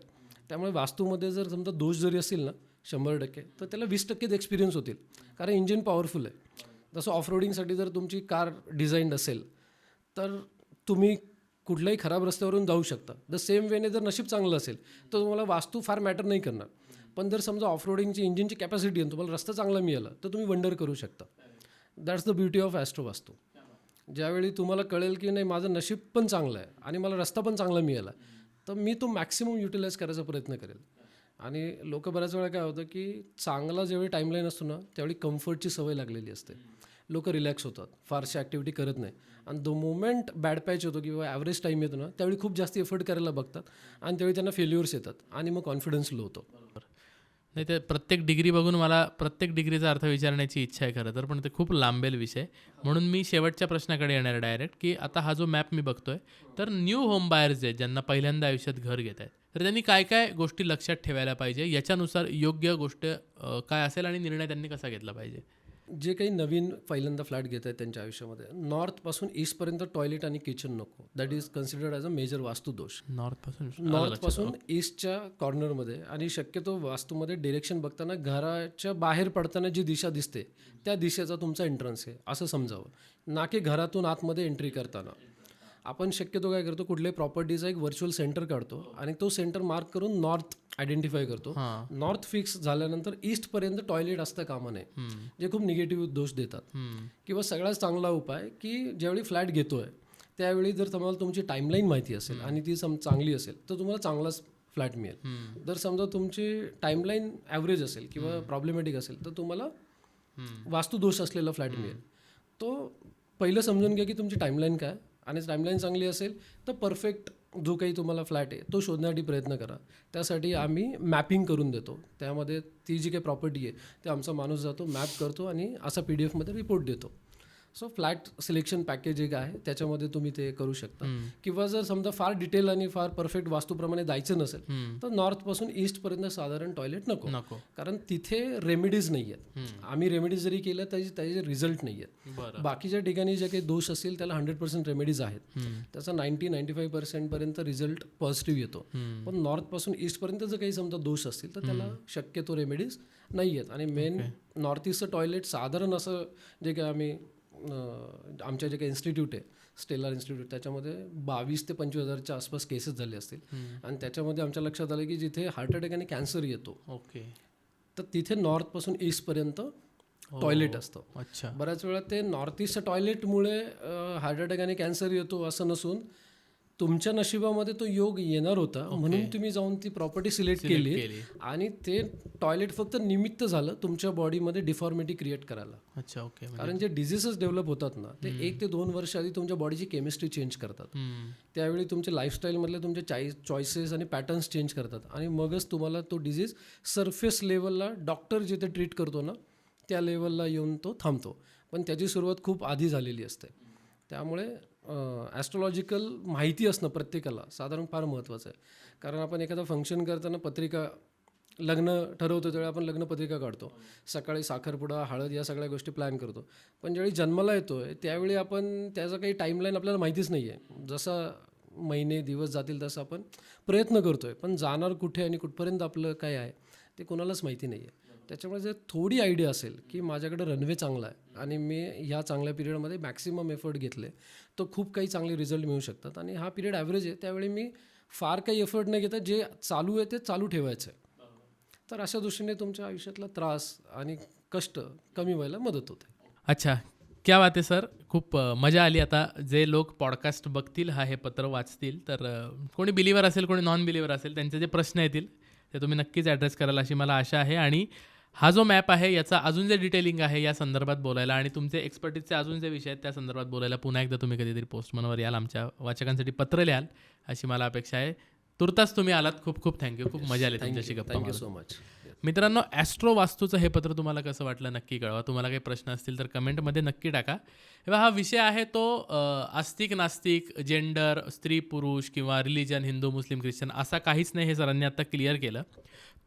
त्यामुळे वास्तूमध्ये जर समजा दोष जरी असतील ना, 100%, तर त्याला 20% एक्सपिरियन्स होतील, कारण इंजिन पॉवरफुल आहे. जसं ऑफ रोडिंगसाठी जर तुमची कार डिझाईन्ड असेल तर तुम्ही कुठल्याही खराब रस्त्यावरून जाऊ शकता. द सेम वेने जर नशीब चांगलं असेल तर तुम्हाला वास्तू फार मॅटर नाही करणार. पण जर समजा ऑफ रोडिंगची इंजिनची कॅपॅसिटी आहे, तुम्हाला रस्ता चांगला मिळाला तर तुम्ही वंडर करू शकता. That's the beauty of Austro वास्तू. ज्यावेळी तुम्हाला कळेल की नाही माझं नशीब पण चांगलं आहे आणि मला रस्ता पण चांगला मिळाला, तर मी तो मॅक्सिमम युटिलाइज करायचा प्रयत्न करेल. आणि लोक बऱ्याच वेळा काय होतं की चांगला ज्यावेळी टाईमलाईन असतो ना त्यावेळी कम्फर्टची सवय लागलेली असते. लोक रिलॅक्स होतात, फारशी ॲक्टिव्हिटी करत नाही. आणि द मोमेंट बॅड पॅच होतो किंवा ॲव्हरेज टाईम येतो ना त्यावेळी खूप जास्त एफर्ट करायला बघतात आणि त्यावेळी त्यांना फेल्युअर्स येतात आणि मग कॉन्फिडन्स लो होतो. नाही, ते प्रत्येक डिग्री बघून मला प्रत्येक डिग्रीचा अर्थ विचारण्याची इच्छा आहे खरं तर, पण ते खूप लांबेल विषय. म्हणून मी शेवटच्या प्रश्नाकडे येणार डायरेक्ट, की आता हा जो मॅप मी बघतोय तर न्यू होम बायर्स आहेत ज्यांना पहिल्यांदा आयुष्यात घर घेत आहेत, तर त्यांनी काय काय गोष्टी लक्षात ठेवायला पाहिजे, याच्यानुसार योग्य गोष्ट काय असेल आणि निर्णय त्यांनी कसा घेतला पाहिजे. जे काही नवीन पहिल्यांदा फ्लॅट घेत आहेत त्यांच्या आयुष्यामध्ये नॉर्थपासून ईस्टपर्यंत टॉयलेट आणि किचन नको. That is considered as a major vastudosh. नॉर्थपासून ईस्टच्या कॉर्नरमध्ये आणि शक्यतो वास्तूमध्ये डिरेक्शन बघताना घराच्या बाहेर पडताना जी दिशा दिसते त्या दिशेचा तुमचा एंट्रन्स आहे असं समजावं, ना की घरातून आतमध्ये एंट्री करताना. आपण शक्यतो काय करतो, कुठल्याही प्रॉपर्टीचा एक व्हर्च्युअल सेंटर काढतो आणि तो सेंटर मार्क करून नॉर्थ आयडेंटिफाय करतो. नॉर्थ फिक्स झाल्यानंतर ईस्टपर्यंत टॉयलेट असतं कामा नये, जे खूप निगेटिव्ह दोष देतात. किंवा सगळ्यात चांगला उपाय की ज्यावेळी फ्लॅट घेतोय त्यावेळी जर तुम्हाला तुमची टाईमलाईन माहिती असेल आणि ती चांगली असेल तर तुम्हाला चांगलाच फ्लॅट मिळेल. जर समजा तुमची टाईमलाईन ॲव्हरेज असेल किंवा प्रॉब्लेमॅटिक असेल तर तुम्हाला वास्तुदोष असलेला फ्लॅट मिळेल. तो पहिलं समजून घ्या की तुमची टाईमलाईन काय, आणि टाईमलाईन चांगली असेल तर परफेक्ट जो काही तुम्हाला फ्लॅट आहे तो शोधण्यासाठी प्रयत्न करा. त्यासाठी आम्ही मॅपिंग करून देतो. त्यामध्ये ती जी काही प्रॉपर्टी आहे ते आमचा माणूस जातो, मॅप करतो आणि असा PDF मध्ये रिपोर्ट देतो. सो फ्लॅट सिलेक्शन पॅकेज एक आहे, त्याच्यामध्ये तुम्ही ते करू शकता. किंवा जर समजा फार डिटेल आणि फार परफेक्ट वास्तूप्रमाणे जायचं नसेल तर नॉर्थपासून ईस्टपर्यंत साधारण टॉयलेट नको, कारण तिथे रेमेडीज नाही आहेत. आम्ही रेमेडीज जरी केल्या त्याचे रिझल्ट नाही आहेत. बाकीच्या ठिकाणी जे काही दोष असतील त्याला 100% रेमेडीज आहेत, त्याचा 90-95% पर्यंत रिझल्ट पॉझिटिव्ह येतो. पण नॉर्थपासून ईस्टपर्यंत जर काही समजा दोष असतील तर त्याला शक्यतो रेमेडीज नाही आहेत. आणि मेन नॉर्थ ईस्टचं टॉयलेट साधारण असं जे काही आम्ही आमच्या जे काही इन्स्टिट्यूट आहे स्टेलर इन्स्टिट्यूट त्याच्यामध्ये 22,000 ते 25,000च्या आसपास केसेस झाले असतील. आणि त्याच्यामध्ये आमच्या लक्षात आलं की जिथे हार्ट अटॅक आणि कॅन्सर येतो तर तिथे नॉर्थपासून ईस्टपर्यंत टॉयलेट असतं. बऱ्याच वेळा ते नॉर्थ ईस्टच्या टॉयलेटमुळे हार्ट अटॅक आणि कॅन्सर येतो असं नसून तुमच्या नशिबामध्ये तो योग येणार होता म्हणून तुम्ही जाऊन ती प्रॉपर्टी सिलेक्ट केली आणि ते टॉयलेट फक्त निमित्त झालं तुमच्या बॉडीमध्ये डिफॉर्मिटी क्रिएट करायला. कारण जे डिझीसेस डेव्हलप होतात ना ते 1 ते 2 वर्ष आधी तुमच्या बॉडीची केमिस्ट्री चेंज करतात. त्यावेळी तुमच्या लाईफस्टाईलमधले तुमचे चॉईसेस आणि पॅटर्न्स चेंज करतात आणि मगच तुम्हाला तो डिझीज सरफेस लेवलला डॉक्टर जिथे ट्रीट करतो ना त्या लेवलला येऊन तो थांबतो. पण त्याची सुरुवात खूप आधी झालेली असते. त्यामुळे ॲस्ट्रॉलॉजिकल माहिती असणं प्रत्येकाला साधारण फार महत्त्वाचं आहे. कारण आपण एखादं फंक्शन करताना पत्रिका लग्न ठरवतो त्यावेळी आपण लग्नपत्रिका काढतो, सकाळी साखरपुडा हळद या सगळ्या गोष्टी प्लॅन करतो. पण ज्यावेळी जन्माला येतो आहे त्यावेळी आपण त्याचं काही टाईमलाईन आपल्याला माहितीच नाही आहे. जसा महिने दिवस जातील तसं आपण प्रयत्न करतो आहे, पण जाणार कुठे आणि कुठपर्यंत आपलं काय आहे ते कोणालाच माहिती नाही आहे. त्याच्यामुळे जर थोडी आयडिया असेल की माझ्याकडे रनवे चांगला आहे आणि मी ह्या चांगल्या पिरियडमध्ये मॅक्सिमम एफर्ट घेतले तर खूप काही चांगले रिझल्ट मिळू शकतात. आणि हा पिरियड ॲव्हरेज आहे त्यावेळी मी फार काही एफर्ट न घेता जे चालू आहे ते चालू ठेवायचं आहे. तर अशा दृष्टीने तुमच्या आयुष्यातला त्रास आणि कष्ट कमी व्हायला मदत होते. अच्छा, क्या बात आहे सर, खूप मजा आली. आता जे लोक पॉडकास्ट बघतील हे पत्र वाचतील तर कोणी बिलिव्हर असेल कोणी नॉन बिलिव्हर असेल त्यांचे जे प्रश्न येतील ते तुम्ही नक्कीच ॲड्रेस कराल अशी मला आशा आहे. आणि हा जो मॅप आहे याचा अजून जे डिटेलिंग आहे या संदर्भात बोलायला आणि तुमचे एक्सपर्टीजचे अजून जे विषय आहेत त्या संदर्भात बोलायला पुन्हा एकदा तुम्ही कधीतरी पोस्टमनवर याल, आमच्या वाचकांसाठी पत्र लिहाल अशी मला अपेक्षा आहे. तुर्तास तुम्ही आलात, खूप खूप थँक्यू. खूप मजा आली तुमच्याशी गप्पा मारून. Thank you so much. मित्रांनो, ॲस्ट्रो वास्तूचं हे पत्र तुम्हाला कसं वाटलं नक्की कळवा. तुम्हाला काही प्रश्न असतील तर कमेंटमध्ये नक्की टाका. तेव्हा हा विषय आहे तो आस्तिक नास्तिक, जेंडर, स्त्री पुरुष किंवा रिलिजन, हिंदू मुस्लिम ख्रिश्चन असा काहीच नाही, हे सरांनी आता क्लिअर केलं.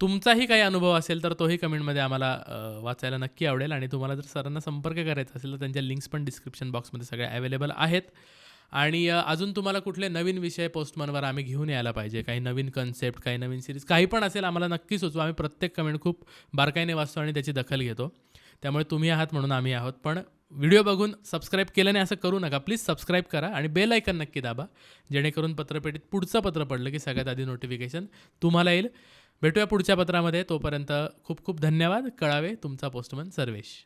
तुमचाही काही अनुभव असेल तर तोही कमेंटमध्ये आम्हाला वाचायला नक्की आवडेल. आणि तुम्हाला जर सरांना संपर्क करायचा असेल तर त्यांच्या लिंक्स पण डिस्क्रिप्शन बॉक्समध्ये सगळ्या अवेलेबल आहेत. आणि अजून तुम्हाला कुठले नवीन विषय पोस्टमनवर आम्ही घेऊन यायला पाहिजे, काही नवीन कन्सेप्ट, काही नवीन सिरीज, काही पण असेल आम्हाला नक्की सुचवा. आम्ही प्रत्येक कमेंट खूप बारकाईने वाचतो आणि त्याची दखल घेतो. त्यामुळे तुम्ही आहात म्हणून आम्ही आहोत. पण व्हिडिओ बघून सबस्क्राईब केलं नाही असं करू नका. प्लीज सबस्क्राईब करा आणि बेल आयकन नक्की दाबा, जेणेकरून पत्रपेटीत पुढचं पत्र पडलं की सगळ्यात आधी नोटिफिकेशन तुम्हाला येईल. भेटूया पुढच्या पत्रामध्ये. तोपर्यंत खूप खूप धन्यवाद. कळावे तुमचा पोस्टमन सर्वेश.